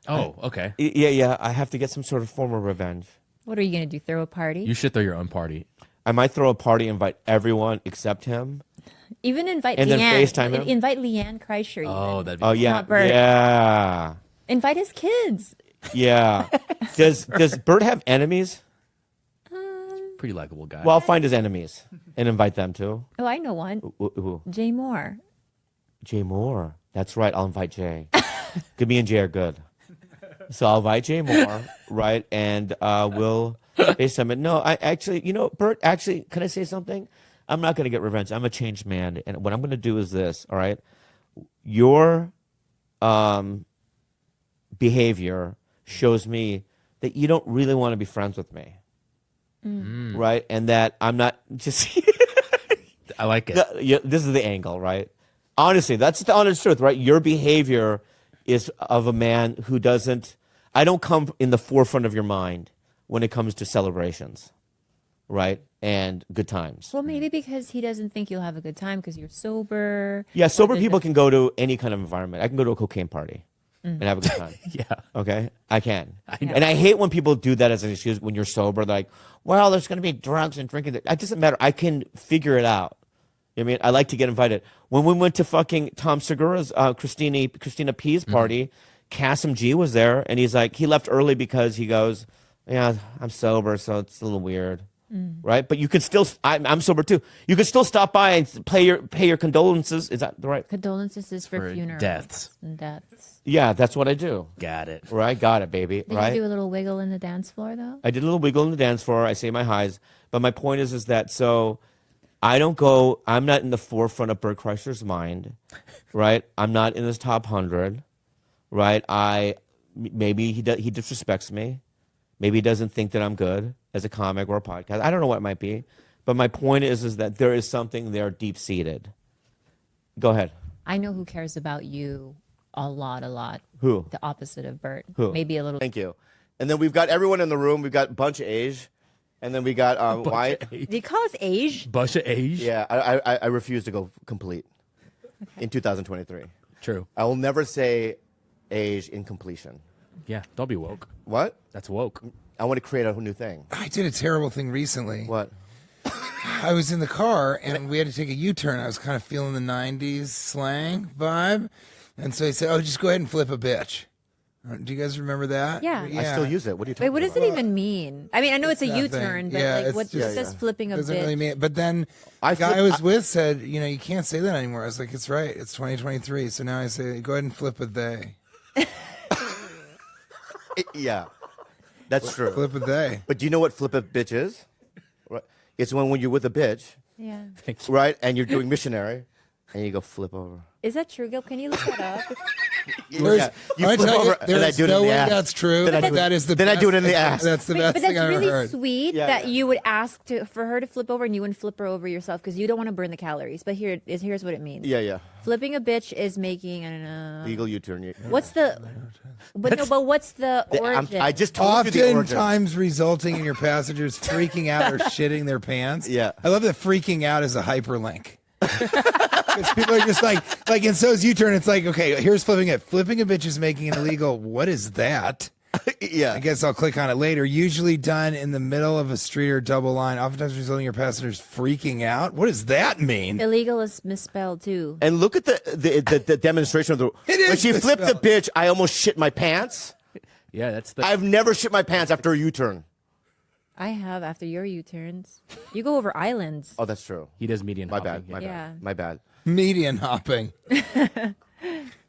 Oh, okay. Yeah. I have to get some sort of form of revenge. What are you gonna do? Throw a party? You should throw your own party. I might throw a party, invite everyone except him. Even invite and Leanne. then FaceTime him. Invite Leanne Kreischer. Oh, that'd be. Oh yeah, Not Bert. yeah. Invite his kids. Yeah. Does Bert have enemies? Pretty likable guy. Well, I'll find his enemies and invite them too. Oh, I know one. Who? Jay Moore. Jay Moore. That's right. I'll invite Jay. Me and Jay are good. So I'll invite Jay Moore, right? And we'll FaceTime it. No, I actually, Bert, actually, can I say something? I'm not going to get revenge. I'm a changed man. And what I'm going to do is this, all right? Your behavior shows me that you don't really want to be friends with me. Right? And that I'm not just... I like it. This is the angle, right? Honestly, that's the honest truth, right? Your behavior is of a man who doesn't... I don't come in the forefront of your mind when it comes to celebrations, right? And good times. Well, maybe because he doesn't think you'll have a good time because you're sober. Yeah, sober people can go to any kind of environment. I can go to a cocaine party and have a good time. Yeah. Okay? I can. I know. And I hate when people do that as an excuse when you're sober. They're like, well, there's going to be drugs and drinking. It doesn't matter. I can figure it out. You know what I mean? I like to get invited. When we went to fucking Tom Segura's Christina P's party, Kasim G was there, and he's like, he left early because he goes, yeah, I'm sober, so it's a little weird. Right? But you could still, I'm sober too. You could still stop by and pay your condolences. Is that right? Condolences is for funerals. deaths. And deaths. Yeah, that's what I do. Got it. Right? Got it, baby. Did right? you do a little wiggle in the dance floor, though? I did a little wiggle in the dance floor. I say my highs. But my point is that, so I'm not in the forefront of Bert Kreischer's mind, right? I'm not in his top 100, right? Maybe he disrespects me. Maybe he doesn't think that I'm good as a comic or a podcast. I don't know what it might be. But my point is that there is something there deep-seated. Go ahead. I know who cares about you a lot. Who? The opposite of Bert. Who? Maybe a little. Thank you. And then we've got everyone in the room. We've got a bunch of age. And then we got Wyatt. Did you call us age? Bunch of age. Yeah, I refuse to go complete in 2023. True. I will never say age in completion. Yeah. Don't be woke. What? That's woke. I want to create a new thing. I did a terrible thing recently. What? I was in the car and we had to take a U-turn. I was kind of feeling the 90s slang vibe. And so he said, oh, just go ahead and flip a bitch. Do you guys remember that? Yeah. I still use it. What are you talking Wait, what does about? it even mean? I mean, I know it's a that U-turn, thing. but Yeah, like, it's what just- does flipping a Doesn't bit? really mean it. But then the guy I was with said, you can't say that anymore. I was like, it's right. It's 2023. So now I say, go ahead and flip a they. Yeah, that's true. Flip a they. But do you know what flip a bitch is? Right. It's when you're with a bitch, Yeah. right, and you're doing missionary, and you go flip over. Is that true, Gil? Can you look that up? Yeah. You flip over, and I do it in the ass. That's true. Then I do it in the ass. That's the best But thing that's I've really ever heard. sweet that you would ask for her to flip over and you wouldn't flip her over yourself because you don't want to burn the calories. But here's what it means. Yeah. Flipping a bitch is making, I don't know. Legal U-turn. What's the? But what's the origin? I just told you the origin. Oftentimes resulting in your passengers freaking out or shitting their pants. Yeah. I love that freaking out is a hyperlink. Because people are just like, and so is U-turn. It's like, okay, here's flipping it. Flipping a bitch is making it illegal. What is that? Yeah. I guess I'll click on it later. Usually done in the middle of a street or double line, oftentimes resulting in your passengers freaking out. What does that mean? Illegal is misspelled too. And look at the demonstration of the. When she flipped the bitch, I almost shit my pants. Yeah, that's the. I've never shit my pants after a U-turn. I have after your U-turns. You go over islands. Oh, that's true. He does median. My hopping, bad. Yeah. My bad. Median hopping.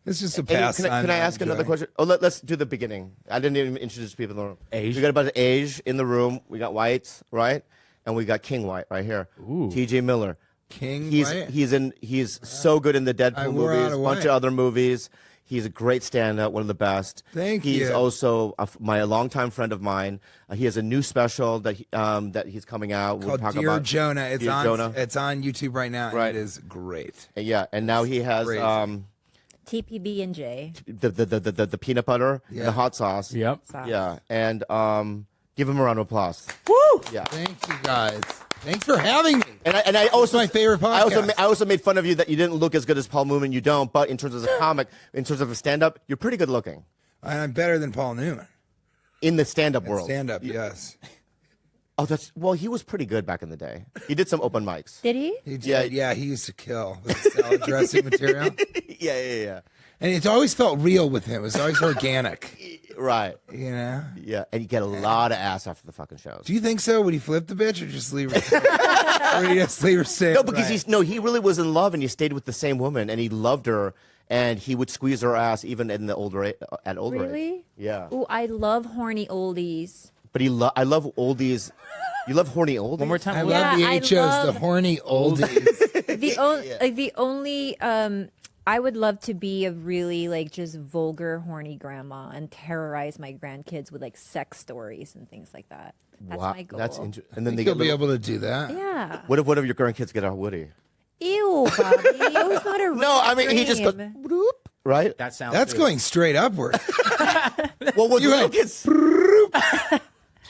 It's just a pastime. Can I ask another question? Oh, let's do the beginning. I didn't even introduce people in the room. Age. We got a bunch of age in the room. We got Whites, right? And we got King White right here. Ooh. T.J. Miller. King He's White? he's so good in the Deadpool wore movies, out a a bunch White. of other movies. He's a great stand-up, one of the best. Thank He's you. also my longtime friend of mine. He has a new special that he's coming out. We'll Called talk Dear about Jonah. It's Dear on. Jonah. It's on YouTube right now. Right. And it is great. Yeah, and now he has Crazy. TPB and J. the peanut butter, and the hot sauce. Yep. Yeah, and give him a round of applause. Woo! Yeah. Thank you guys. Thanks for having me. And I also my favorite podcast. I also made fun of you that you didn't look as good as Paul Newman. You don't, but in terms of a comic, in terms of a stand-up, you're pretty good looking And I'm better than Paul Newman. in the stand-up world. Stand up, yes. Oh, he was pretty good back in the day. He did some open mics. Did he? He did. Yeah, he used to kill with his salad dressing material. Yeah. And it's always felt real with him. It was always organic. Right. You know? Yeah, and you get a lot of ass after the fucking shows. Do you think so? Would he flip the bitch or just leave her? Or would he just leave her stay? No, because he really was in love, and he stayed with the same woman, and he loved her, and he would squeeze her ass even in the older age. Really? Yeah. Ooh, I love horny oldies. But I love oldies. You love horny oldies? One more time. I Yeah, love the I HOs, the love- horny oldies. The only I would love to be a really like just vulgar horny grandma and terrorize my grandkids with like sex stories and things like that. That's my goal. That's interesting. And then they You'll get be able to do that. Yeah. What if your grandkids get a Woody? Ew, Bobby. It was not a No, I mean he just goes dream. bloop, right? That sounds. That's good. going straight upward. Well, with You little had- kids.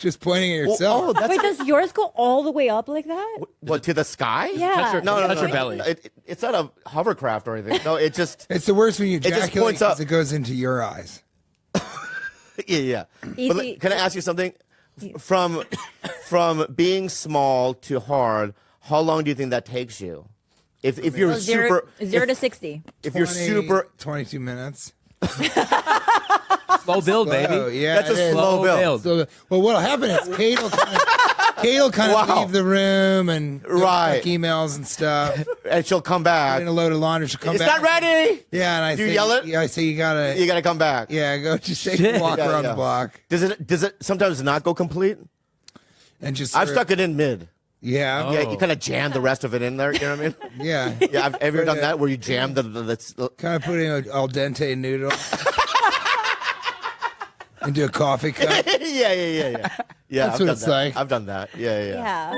Just pointing at yourself. Oh, that's Wait, does yours go all the way up like that? what, to the sky? Yeah. Touch your, No, touch your belly. It's not a hovercraft or anything. No, it just It's the worst when you just ejaculate points up. because it goes into your eyes. yeah. Easy. But can I ask you something? From being small to hard, how long do you think that takes you? If you're super 0 to 60. if you're super 22 minutes. Slow build, baby. Oh, yeah. that's a it is. slow build. So, well, what'll happen is Kate will kind of Wow. leave the room and go Right. check emails and stuff. and she'll come back. In a load of laundry, she'll come It's back. not ready. Yeah, and I Do you say, yell it? Yeah, I say you gotta. You gotta come back. Yeah, go just take a walk around the block Does it sometimes not go complete? and just. I've stuck it in mid. Yeah, Oh. Yeah, you kind of jam the rest of it in there. You know what I mean? yeah. Yeah, I've ever done that where you jam the Kind of putting an al dente noodle into a coffee cup. yeah. Yeah, That's I've what done it's that. like. I've done that. Yeah.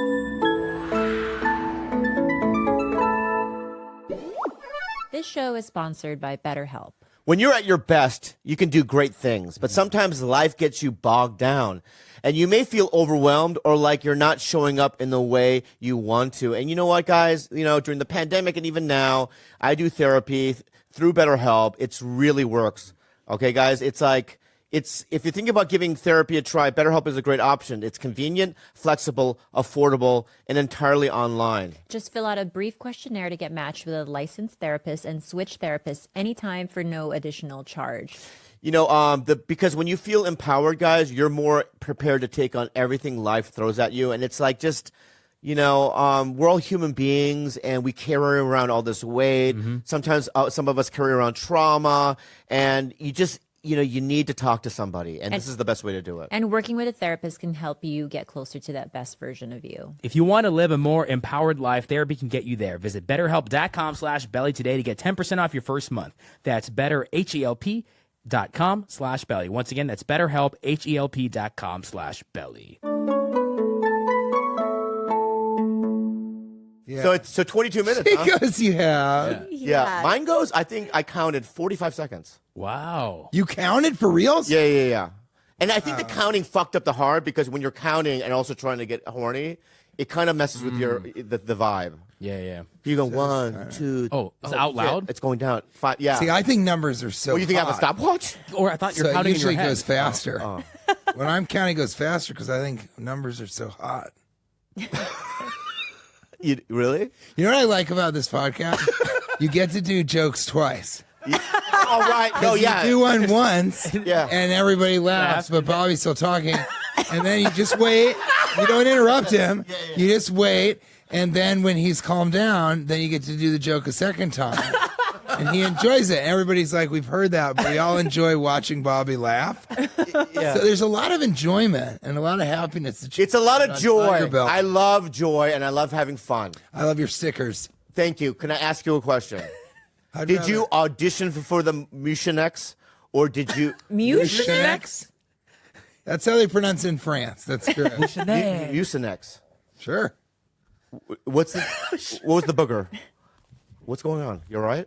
This show is sponsored by BetterHelp. When you're at your best, you can do great things, but sometimes life gets you bogged down. And you may feel overwhelmed or like you're not showing up in the way you want to. And you know what, guys? During the pandemic and even now, I do therapy through BetterHelp. It really works. Okay, guys? If you think about giving therapy a try, BetterHelp is a great option. It's convenient, flexible, affordable, and entirely online. Just fill out a brief questionnaire to get matched with a licensed therapist and switch therapists anytime for no additional charge. Because when you feel empowered, guys, you're more prepared to take on everything life throws at you. And it's like we're all human beings and we carry around all this weight. Sometimes some of us carry around trauma, and you need to talk to somebody, and this is the best way to do it. And working with a therapist can help you get closer to that best version of you. If you want to live a more empowered life, therapy can get you there. Visit BetterHelp.com/belly today to get 10% off your first month. That's BetterHelp.com/belly. Once again, that's BetterHelp, HELP.com/belly. Yeah. So 22 minutes. Huh? Because you have. Yeah. Mine goes, I think I counted 45 seconds. Wow. You counted for reals? Yeah. And I think the counting fucked up the heart because when you're counting and also trying to get horny, it kind of messes with the vibe. Yeah. You go 1, 2. Oh, is it out loud? It's going down. 5. Yeah. See, I think numbers are so. Well, you think I have a stopwatch? Or I thought you're So it counting in your usually head. goes faster. When I'm counting, it goes faster because I think numbers are so hot. Really? You know what I like about this podcast? You get to do jokes twice. All right. No, yeah. You do one once, Yeah. and everybody laughs, but Bobby's still talking. And then you just wait. You don't interrupt him. You just wait. And then when he's calmed down, then you get to do the joke a second time. And he enjoys it. Everybody's like, we've heard that, but we all enjoy watching Bobby laugh. Yeah. So there's a lot of enjoyment and a lot of happiness. It's a lot of joy. TigerBelly. I love joy and I love having fun. I love your stickers. Thank you. Can I ask you a question? How'd Did you audition for the Mucinex or did you... Mucinex? That's how they pronounce it in France. That's correct. Mucinex. Sure. What was the booger? What's going on? You all right?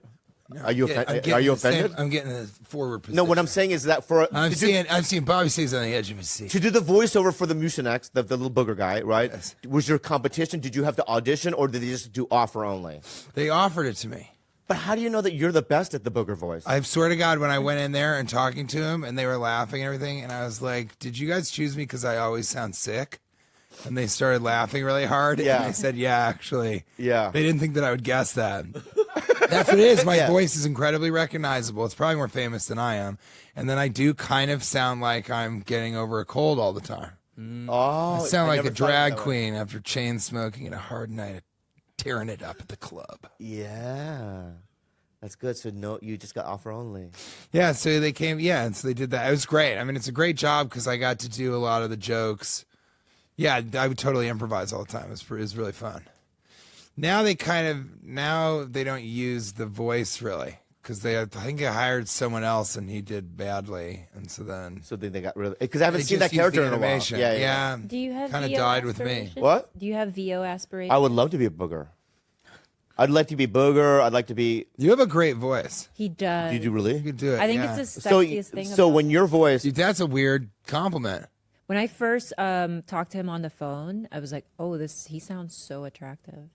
Are you offended? I'm getting a forward position. No, what I'm saying is that I'm seeing Bobby stays on the edge of his seat. to do the voiceover for the Mucinex, the little booger guy, right? Yes. Was your competition? Did you have to audition or did they just do offer only? They offered it to me. But how do you know that you're the best at the booger voice? I swear to God, when I went in there and talking to him and they were laughing and everything, and I was like, did you guys choose me because I always sound sick? And they started laughing really hard. Yeah. And I said, yeah, actually. Yeah. They didn't think that I would guess that. That's what it is. My voice is incredibly recognizable. It's probably more famous than I am. And then I do kind of sound like I'm getting over a cold all the time. Oh, I sound like never a thought drag that way. queen after chain smoking and a hard night of tearing it up at the club. Yeah. That's good. So no, you just got offer only. Yeah, so they came, and so they did that. It was great. I mean, it's a great job because I got to do a lot of the jokes. Yeah, I would totally improvise all the time. It was really fun. Now they don't use the voice really because I think I hired someone else and he did badly, and so then they got rid of it because I haven't they seen just that character used in the a while. animation. Yeah. Do you have kind of VO died with me. aspirations? What? Do you have VO aspirations? I would love to be a booger. I'd like to be booger. I'd like to be. You have a great voice. He does. You do really? You could do it. I think yeah. it's the sexiest thing. So when your voice, Dude, that's a weird compliment. When I first talked to him on the phone, I was like, "Oh, he sounds so attractive."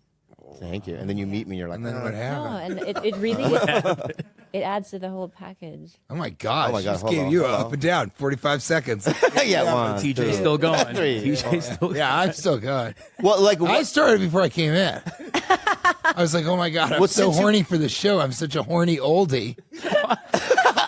thank you, and then you meet me, and you're like, And then what No, happened? and it really it adds to the whole package. Oh my God! Oh my God, Just hold gave on, you hold on. up and down 45 seconds. yeah, one, TJ's two, still going. three. TJ's still Yeah, I'm still good. Well, like I started before I came in. I was like, oh my God, I'm Well, so since you- horny for the show. I'm such a horny oldie.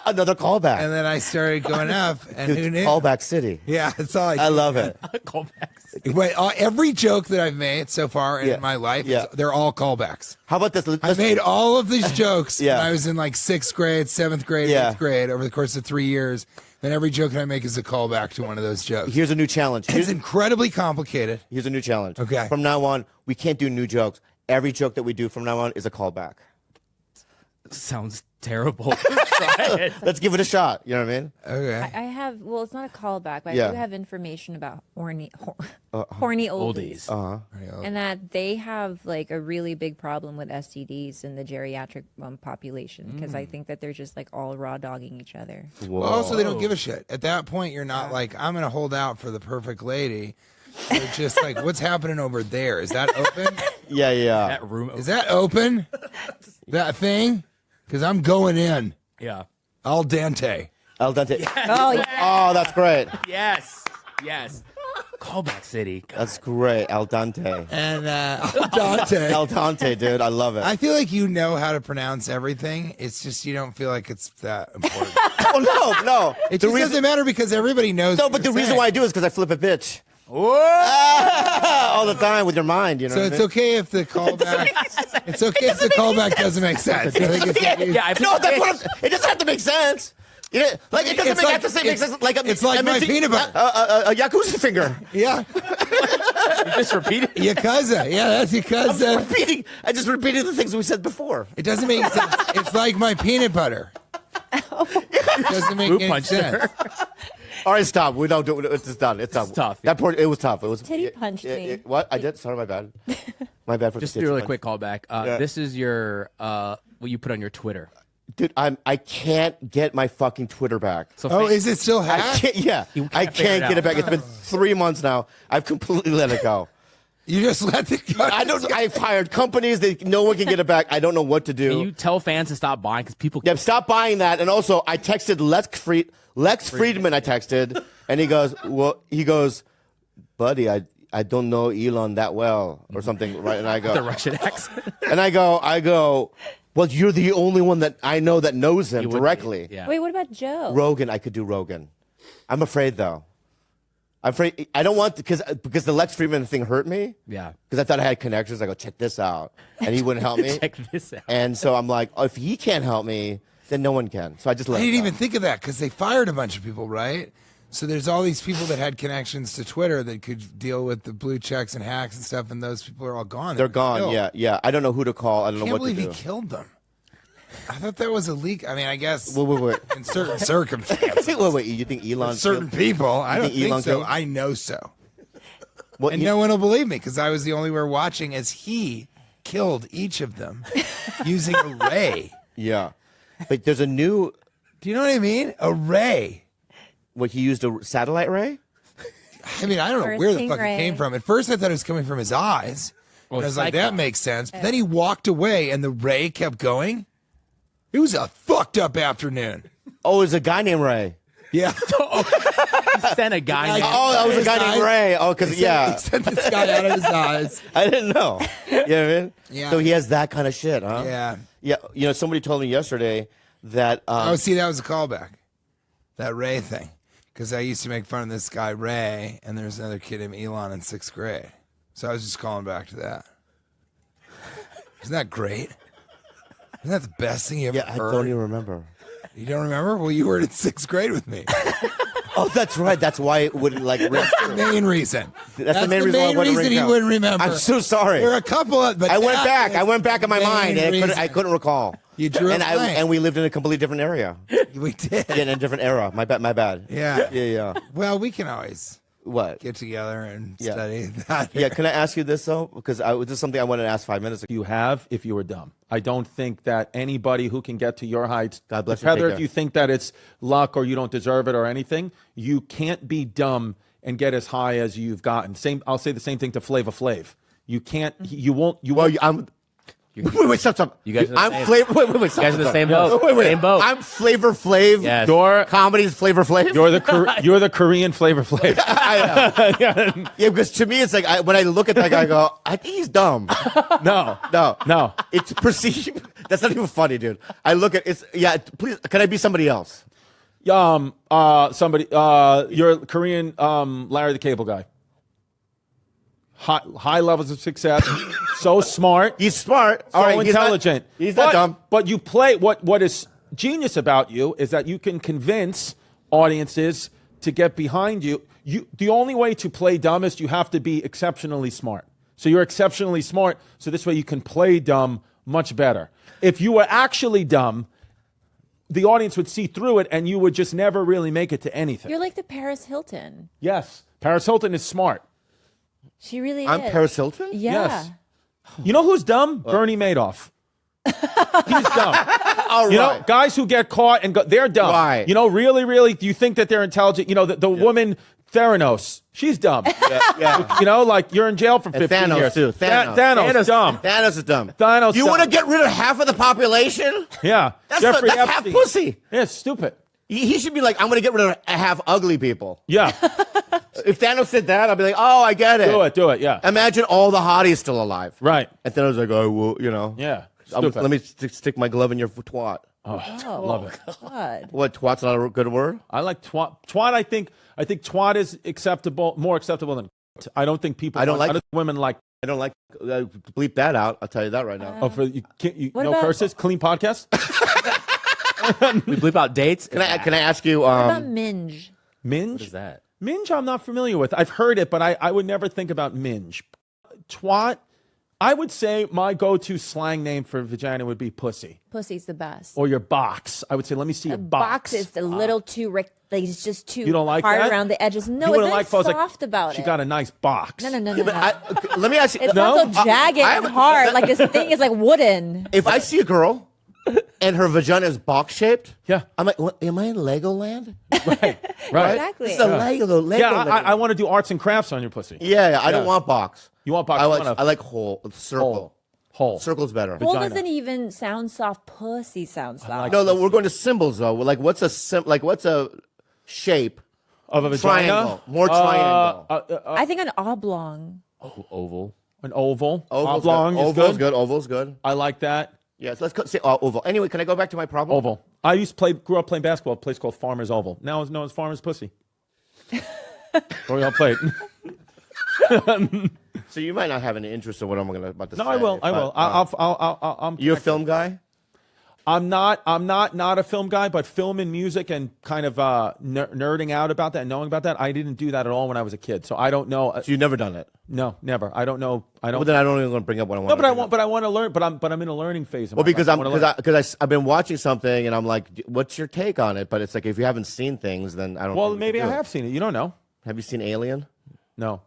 another callback. And then I started going up. And who knew? Callback City. Yeah, that's all I I love it. callbacks. Wait, every joke that I've made so far in my life, they're all callbacks. How about this? I made all of these jokes Yeah. when I was in like 6th grade, 7th grade, Yeah. 8th grade over the course of 3 years. Then every joke that I make is a callback to one of those jokes. Here's a new challenge. It's incredibly complicated. Here's a new challenge. Okay. From now on, we can't do new jokes. Every joke that we do from now on is a callback. Sounds terrible. Try it. Let's give it a shot. You know what I mean? Okay. I have, well, it's not a callback, but Yeah. I do have information about horny oldies. And that they have like a really big problem with STDs in the geriatric population because I think that they're just like all raw dogging each other. Well, also, they don't give a shit. At that point, you're not like, I'm going to hold out for the perfect lady. They're just like, what's happening over there? Is that open? Yeah. That room. Is that open? That thing? Because I'm going in. Yeah. Al dente. El Dente. Oh, yeah. Oh, that's great. Yes. Yes. Callback City. God. That's great. El Dente. And Al dente. El Dente, dude. I love it. I feel like you know how to pronounce everything. It's just you don't feel like it's that important. Oh, no. It just doesn't matter because everybody knows. No, what but the you're reason saying. why I do is because I flip a bitch. Whoa! All the time with your mind, you know. So what it's I mean? okay if the callback. It's okay if the callback doesn't make sense. I think it's Yeah. No, that's what it doesn't have to make sense. Yeah, like it doesn't make sense. Like it's like my peanut butter. A yakuza finger. Yeah. You just repeat it. Yakuza. Yeah, that's Yakuza. I just repeated the things we said before. It doesn't make sense. It's like my peanut butter. It doesn't make any sense. All right, stop. We don't do it. It's done. It's done. tough. That part, it was tough. It was. Titty punched me. What? I did? Sorry, my bad. My bad for Just the do a really punch. quick callback. This is your what you put on your Twitter. Dude, I can't get my fucking Twitter back. So Is it still I hacked? can't, yeah, I can't get it back. It's been 3 months now. I've completely let it go. You just let it go. I've hired companies that no one can get it back. I don't know what to do. Can you tell fans to stop buying because people? Yeah, stop buying that. And also, I texted Lex Friedman. I texted, and he goes, buddy, I don't know Elon that well, or something, right? And I go, the Russian accent. and I go, well, you're the only one that I know that knows him directly. Yeah. Wait, what about Joe? Rogan, I could do Rogan. I'm afraid though. I'm afraid I don't want because the Lex Friedman thing hurt me. Yeah. Because I thought I had connections. I go, check this out, and he wouldn't help me. Check this out. And so I'm like, oh, if he can't help me, then no one can. So I just let. I it didn't go. even think of that because they fired a bunch of people, right? So there's all these people that had connections to Twitter that could deal with the blue checks and hacks and stuff, and those people are all gone. They're gone. killed. Yeah. I don't know who to call. I don't I know can't what to believe do. he killed them. I thought that was a leak. I mean, I guess Wait. in certain circumstances. wait. You think Elon? Certain people. I don't think think Elon so. killed? I know so. What, And no one will believe me because I was the only one watching as he killed each of them using a ray. Yeah, but there's a new. Do you know what I mean? A ray. What, he used a satellite ray? I mean, I don't know Or a where the fuck stingray. it came from. At first, I thought it was coming from his eyes. And I was like, that Cyclops. makes sense. But then he walked away and the ray kept going. It was a fucked up afternoon. Oh, it was a guy named Ray. Yeah. He sent a guy. Oh, that was a His guy named eyes? Ray. Oh, because He yeah, sent this guy out of his eyes. I didn't know. You know what I mean? Yeah. So he has that kind of shit, huh? Yeah. Yeah. You know, somebody told me yesterday that. Oh, see, that was a callback. That Ray thing. Because I used to make fun of this guy, Ray, and there's another kid named Elon in 6th grade. So I was just calling back to that. Isn't that great? Isn't that the best thing you ever Yeah, I heard? don't even remember. You don't remember? Well, you were in 6th grade with me. Oh, that's right. That's why it wouldn't like. That's the main reason. That's the main reason why I wouldn't ring he out. wouldn't remember. I'm so sorry. There are a couple of, but I went that back. is I went back in my the mind, and main I couldn't recall. You drew a and blank. and we lived in a completely different area. We did. Yeah, in a different era. My bad. Yeah. Yeah. Well, we can always What? get together and Yeah. study that. Yeah. Can I ask you this though? Because this is something I wanted to ask 5 minutes ago. You have if you were dumb. I don't think that anybody who can get to your heights, God bless you, whether take if care. you think that it's luck or you don't deserve it or anything, you can't be dumb and get as high as you've gotten. I'll say the same thing to Flava Flav. You can't. You won't. You Well, won't. wait, stop. You guys are the I'm same. flavor. Wait, You guys are the same boat. Wait. Same boat. I'm Flavor Flav. Yes. Comedy's Flavor Flav. You're the Korean Flava Flav. I know. Yeah, because to me, it's like when I look at that guy, I go, I think he's dumb. No. It's perceived. That's not even funny, dude. I look at it's. Yeah, please. Can I be somebody else? Somebody. You're Korean. Larry the Cable Guy. High levels of success. So smart. He's smart. So All right, intelligent. He's not dumb. But you play what is genius about you is that you can convince audiences to get behind you. The only way to play dumb is you have to be exceptionally smart. So you're exceptionally smart, so this way you can play dumb much better. If you were actually dumb, the audience would see through it and you would just never really make it to anything. You're like the Paris Hilton. Yes. Paris Hilton is smart. She really I'm is. Paris Hilton. Yeah. Yes. You know who's dumb? Bernie Madoff. He's dumb. All right. You know, guys who get caught and they're dumb. Right. You know, really, do you think that they're intelligent? You know, the woman, Theranos, she's dumb. Yeah. You know, like you're in jail for 15 Thanos, years. too. Thanos. Thanos, dumb. Thanos is dumb. Thanos You dumb. want to get rid of half of the population? Yeah. That's Jeffrey half Epstein. pussy. Yeah, it's stupid. He should be like, I'm going to get rid of half ugly people. Yeah. If Thanos did that, I'd be like, oh, I get it. Do it, yeah. Imagine all the hotties still alive. Right. And Thanos is like, oh, well, you know. Yeah. Let me stick my glove in your twat. Oh, Love it. God. What, twat's not a good word? I like twat. Twat, I think twat is acceptable, more acceptable than I don't think people. I don't like- women like. I don't like, bleep that out. I'll tell you that right now. Oh, for you, can't, you What no about- curses. Clean podcast. We bleep out dates. Can I ask you? What about minge? Minge? What is that? Minge, I'm not familiar with. I've heard it, but I would never think about minge. Twat, I would say my go-to slang name for vagina would be pussy. Pussy's the best. Or your box. I would say, let me see your box. Box is a little too like it's just too You don't like hard that? around the edges. No, You it's wouldn't very like if I was like, soft about She it. got a nice box. No. Let me ask you. It's No? not so jagged and hard. Like this thing is like wooden. If I see a girl and her vagina is box shaped, Yeah. I'm like, what, am I in Legoland? Right. Exactly. This is a Lego. Yeah, Land. I want to do arts and crafts on your pussy. Yeah, I don't want box. You want box? I like whole circle. Hole. Circle's better. Hole Vagina. doesn't even sound soft. Pussy sounds soft. No, we're going to symbols though. Like, what's a shape Of a vagina? triangle? More triangle. I think an oblong. Oval. An oval. Oval's Oblong good. is Oval's good. good. Oval's good. I like that. Yes, say oval. Anyway, can I go back to my problem? Oval. I grew up playing basketball at a place called Farmer's Oval. Now it's known as Farmer's Pussy. Where we all played. So you might not have any interest in what I'm about to say. No, I will. I'm. You a film guy? I'm not a film guy, but film and music and kind of nerding out about that and knowing about that. I didn't do that at all when I was a kid, so I don't know. So you've never done it? No, never. I don't know. Well, then I don't even want to bring up what I want. No, but I want to learn. But I'm in a learning phase. Well, because I've been watching something and I'm like, what's your take on it? But it's like if you haven't seen things, then I don't. Well, think maybe I have seen it. You don't know. Have you seen Alien? No.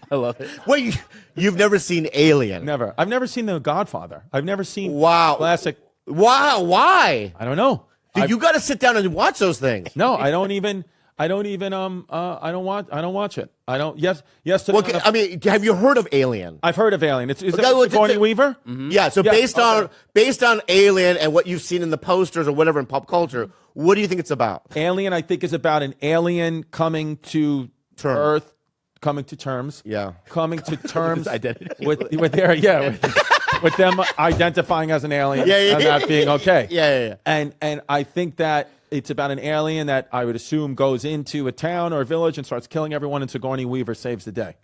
I love it. Wait, you've never seen Alien? Never. I've never seen The Godfather. I've never seen classic. Wow, why? I don't know. Dude, you got to sit down and watch those things. No, I don't watch it. I don't. Yes. Well, I mean, have you heard of Alien? I've heard of Alien. Is Okay, that well, Sigourney Weaver? Mm-hmm. Yeah. So Yeah, based on Alien and what you've seen in the posters or whatever in pop culture, what do you think it's about? Alien, I think, is about an alien coming to Earth, coming to terms. Yeah. Coming to terms identity. with them identifying as an alien and that being okay. Yeah. And I think that it's about an alien that I would assume goes into a town or a village and starts killing everyone, and Sigourney Weaver saves the day.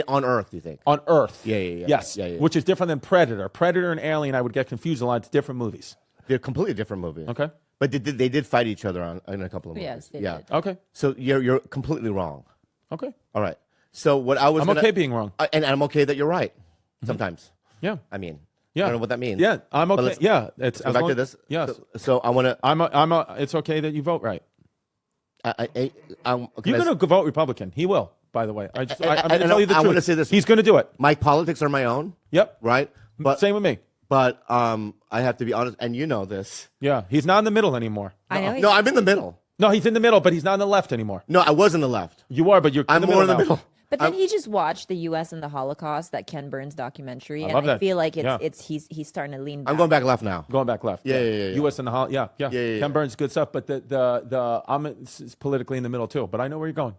On Earth, you think? On Earth. Yeah. Yes. Yeah. Which is different than Predator. Predator and Alien, I would get confused a lot. It's different movies. They're completely different movies. Okay. But they did fight each other in a couple of movies. Yes, they did. Okay. So you're completely wrong. Okay. All right. So what I was I'm okay being wrong. And I'm okay that you're right. Sometimes. Yeah. I mean. Yeah. I don't know what that means. Yeah, I'm okay. Yeah, let's go back to this. Yes. So I want to. It's okay that you vote right. You're You're going to vote Republican. He will, by the way. I'm going to tell you the truth. I'm going to say this. He's going to do it. My politics are my own. Yep. Right. But same with me. But I have to be honest, and you know this. Yeah, he's not in the middle anymore. I know. No, I'm in the middle. No, he's in the middle, but he's not in the left anymore. No, I was in the left. You are, but you're. I'm more in the middle. But then he just watched the U.S. and the Holocaust, that Ken Burns documentary, and I feel like he's starting to lean back. I'm going back left now. Going back left. Yeah. U.S. and the yeah. Ken Burns, good stuff. But I'm politically in the middle too. But I know where you're going.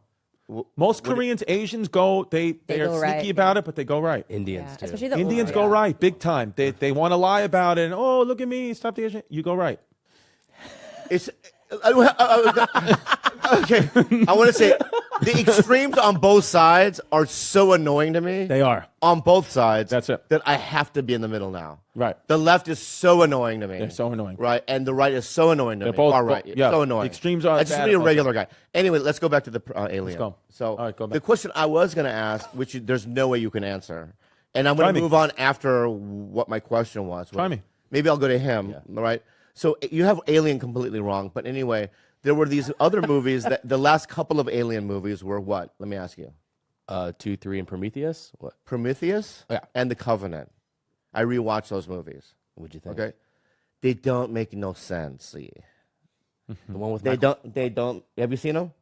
Most Koreans, Asians go. They are go sneaky right, about it, but they go right. Indians too. Especially the Indians older, go right big time. They want to lie about it. And, oh, look at me, stop the Asian. You go right. It's okay. I want to say the extremes on both sides are so annoying to me. They are on both sides. That's it. That I have to be in the middle now. Right. The left is so annoying to me. They're so annoying. Right, and the right is so annoying to me. both- Far right. yeah. So annoying. The extremes are I just bad be a at both regular guy. Anyway, let's go back to the alien. Let's go. So all right, go back. the question I was going to ask, which there's no way you can answer, and I'm going to move on after what my question was. Try me. Maybe I'll go to him. Yeah. Right. So you have Alien completely wrong, but anyway. There were these other movies that the last couple of Alien movies were what? Let me ask you. 2, 3, and Prometheus. What? Prometheus and The Covenant. I rewatched those movies. What'd you think? Okay. They don't make no sense. See. The one with They don't. Have you seen them?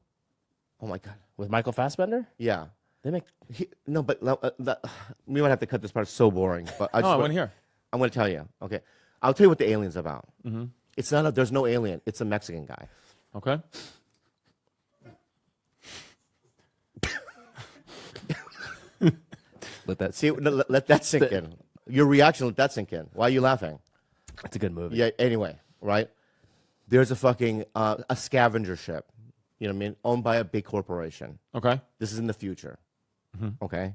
Oh my God. with Michael Fassbender. Yeah. They make No, but we might have to cut this part. It's so boring. But I want to hear. I'm going to tell you. Okay. I'll tell you what the alien's about. Mm-hmm. It's not. There's no alien. It's a Mexican guy. Okay. let that See. Let that sink in. Your reaction. Let that sink in. Why are you laughing? It's a good movie. Yeah. Anyway, right? There's a fucking a scavenger ship. You know what I mean? Owned by a big corporation. Okay. This is in the future. Mm-hmm. Okay.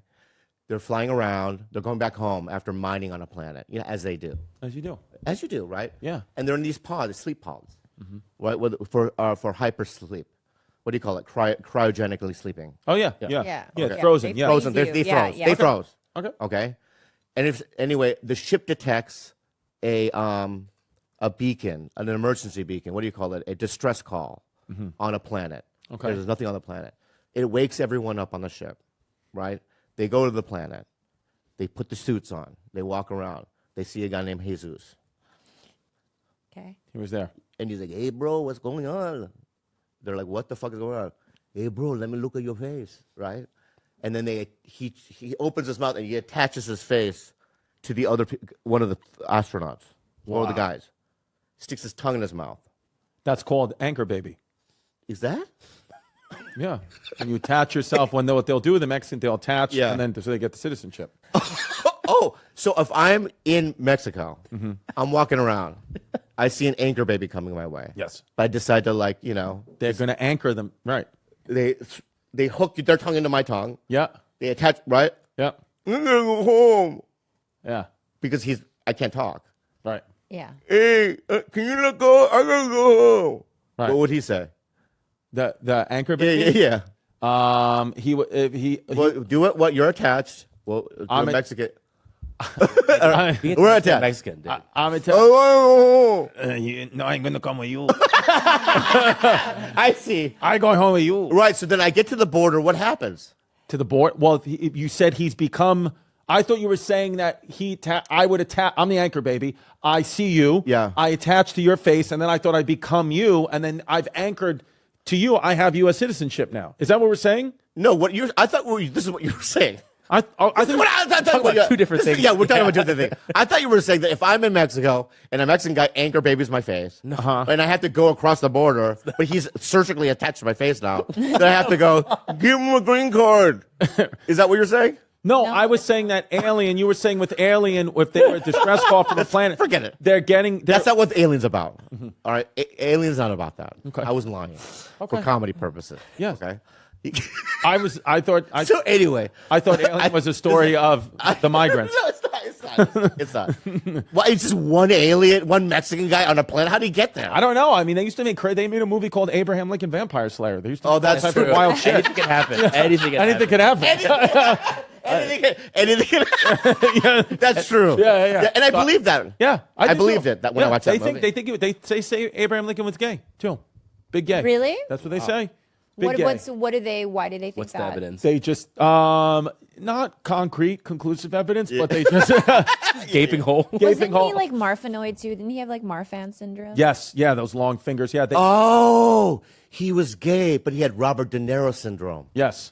They're flying around. They're going back home after mining on a planet, as they do. As you do. As you do, right? Yeah. And they're in these pods, sleep pods, right? For hyper sleep. What do you call it? Cryogenically sleeping. Oh, yeah. It's frozen. They Yeah. Frozen. freeze They you. froze. Yeah. They froze. Okay. Okay. And anyway, the ship detects a beacon, an emergency beacon. What do you call it? A distress call on a planet. Okay. There's nothing on the planet. It wakes everyone up on the ship, right? They go to the planet. They put the suits on. They walk around. They see a guy named Jesus. Okay. He was there. And he's like, hey, bro, what's going on? They're like, what the fuck is going on? Hey, bro, let me look at your face, right? And then he opens his mouth and he attaches his face to the one of the astronauts, one of the guys. Sticks his tongue in his mouth. That's called anchor baby. Is that? Yeah. And you attach yourself when what they'll do, the Mexican, they'll attach, Yeah. and then so they get the citizenship. Oh, so if I'm in Mexico, I'm walking around, I see an anchor baby coming my way. Yes. But I decide to They're going to anchor them. Right. they hook their tongue into my tongue. Yeah. They attach, right? Yeah. I'm gonna go home Yeah. because I can't talk. Right. Yeah. Hey, can you let go? I gotta go home. Right. What would he say? The anchor Yeah, baby. yeah, yeah. He Well, do it. What you're attached. Well, I'm I'm a- Mexican. Be We're a attached. Mexican, dude. I'm a Oh, no, I ain't gonna come with you. I see. I going home with you. Right. So then I get to the border. What happens? To the board. Well, you said he's become. I thought you were saying that I would attach. I'm the anchor baby. I see you. Yeah. I attach to your face, and then I thought I'd become you, and then I've anchored to you. I have U.S. citizenship now. Is that what we're saying? No. I thought this is what you were saying. I think about two different things. Yeah, we're talking about two different things. I thought you were saying that if I'm in Mexico and a Mexican guy anchor babies my face, and I have to go across the border, but he's surgically attached to my face now, then I have to go give him a green card. Is that what you're saying? No, I was saying that alien. You were saying with alien, if they were a distress call from a planet, Forget it. That's not what Alien's about. All right, Alien's not about that. Okay. I was lying for comedy purposes. Yes. Okay. So anyway, I thought Alien was a story of the migrants. No, it's not. It's not. Why? It's just one alien, one Mexican guy on a planet. How did he get there? I don't know. I mean, they used to they made a movie called Abraham Lincoln Vampire Slayer. They used to Oh, that's type of true. wild shit. Anything can happen. Anything could happen. Anything. That's true. Yeah. And I believe that. Yeah, I believed it when I watched that movie. They say Abraham Lincoln was gay too. Big gay. Really? That's what they say. Big gay. Why do they think What's that? the evidence? They just not concrete, conclusive evidence, but they just Gaping hole. Wasn't he like Marfanoid too? Didn't he have like Marfan syndrome? Yes, yeah, those long fingers. Yeah. Oh, he was gay, but he had Robert De Niro syndrome. Yes.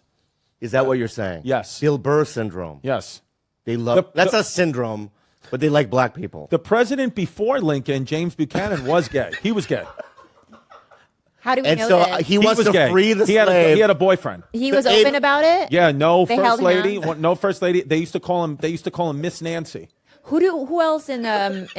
Is that what you're saying? Yes. Bill Burr syndrome. Yes. They love that's a syndrome, but they like black people. The president before Lincoln, James Buchanan, was gay. He was gay. How do we And know so this? he wants was to gay. free the he slave. He had a boyfriend. He was open about it. Yeah, no They first held lady. hands? No first lady. They used to call him Miss Nancy. Who else in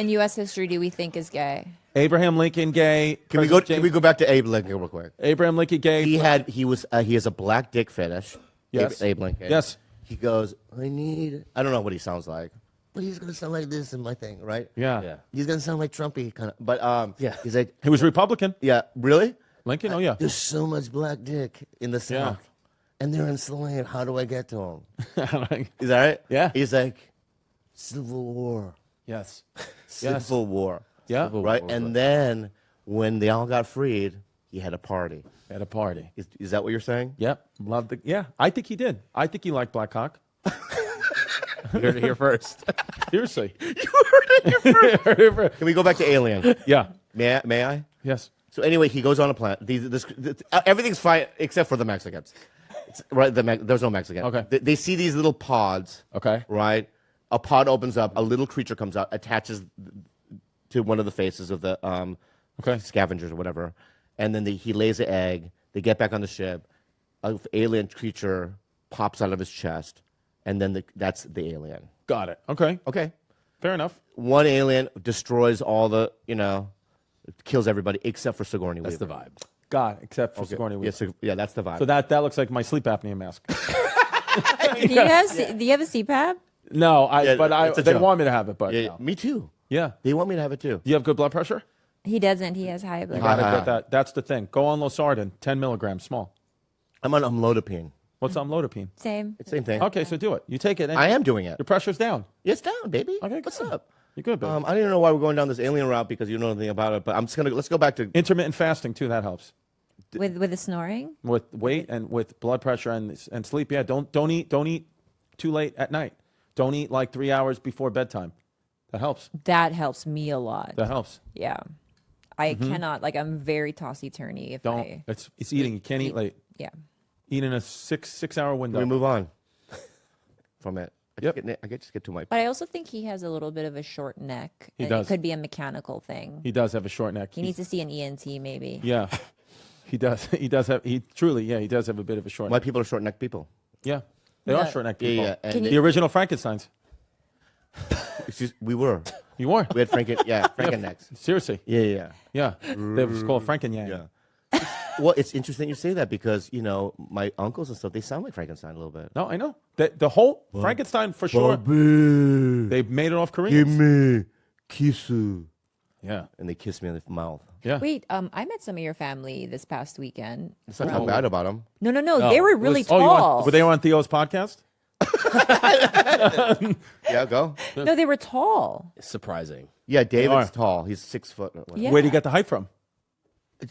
U.S. history do we think is gay? Abraham Lincoln gay. Can we go back to Abe Lincoln real quick? Abraham Lincoln gay. He has a black dick fetish. Yes. Abe Lincoln. Yes. He goes, I don't know what he sounds like, but he's gonna sound like this in my thing, right? Yeah. He's gonna sound like Trumpy kind of, but Yeah. he's like, He was Republican. yeah, really? Lincoln. Oh yeah. There's so much black dick in the South, and they're enslaved. How do I get to them? Is that right? Yeah. He's like, Civil War. Yes. Civil War. Yeah. Right? And then when they all got freed, he had a party. At a party. Is that what you're saying? Yep. Loved it. Yeah. I think he did. I think he liked black cock. You heard it here first. Seriously. You heard it first. Can we go back to Alien? Yeah. May I? Yes. So anyway, he goes on a planet. Everything's fine except for the Mexicans. Right? There's no Mexican. Okay. They see these little pods. Okay. Right? A pod opens up. A little creature comes out, attaches to one of the faces of the scavengers or whatever. And then he lays an egg. They get back on the ship. An alien creature pops out of his chest. And then that's the alien. Got it. Okay. Okay. Fair enough. One alien destroys all the, kills everybody except for Sigourney That's Weaver. the vibe. Got it. Except for Sigourney Weaver. Yeah, that's the vibe. So that looks like my sleep apnea mask. Do you have a CPAP? No, Yeah, they want me to have it, but Yeah, no. me too. Yeah. They want me to have it too. Do you have good blood pressure? He doesn't. He has high blood You pressure. gotta get that. That's the thing. Go on losartan, 10 milligrams, small. I'm on amlodipine. What's amlodipine? Same. It's the same thing. Okay, so do it. You take it. And I am doing it. Your pressure's down. It's down, baby. Okay, What's good. up? You're good, baby. I don't even know why we're going down this alien route because you don't know anything about it. But I'm just gonna let's go back to Intermittent fasting too. That helps With the snoring? with weight and with blood pressure and sleep. Yeah, don't eat too late at night. Don't eat like 3 hours before bedtime. That helps. That helps me a lot. That helps. Yeah. I cannot, like, I'm very tossy-turny if Don't. I... It's eating. You can't eat late. Yeah. Eat in a six hour window. we move on from it. Yep. I just get to my. But I also think he has a little bit of a short neck. He and does. It could be a mechanical thing. He does have a short neck. He needs to see an ENT maybe. Yeah, he does. He does have. He truly. Yeah, he does have a bit of a short. Why neck. people are short necked people? Yeah, they are short neck people. Yeah, and The original Frankensteins. we were. You were. We had Franken necks. Seriously. Yeah. Yeah. They was called Frankenyang. Yeah. Well, it's interesting you say that because my uncles and stuff they sound like Frankenstein a little bit. No, I know. The whole Frankenstein for sure. They made it off Koreans. me kissu. Yeah. And they kiss me in the mouth. Yeah. Wait, I met some of your family this past weekend. It's not talking bad about them. No. They were really Oh, tall. were they on Theo's podcast? Yeah, go. No, they were tall. Surprising. Yeah, David's are. tall. He's 6 foot. Yeah. Where did you get the height from?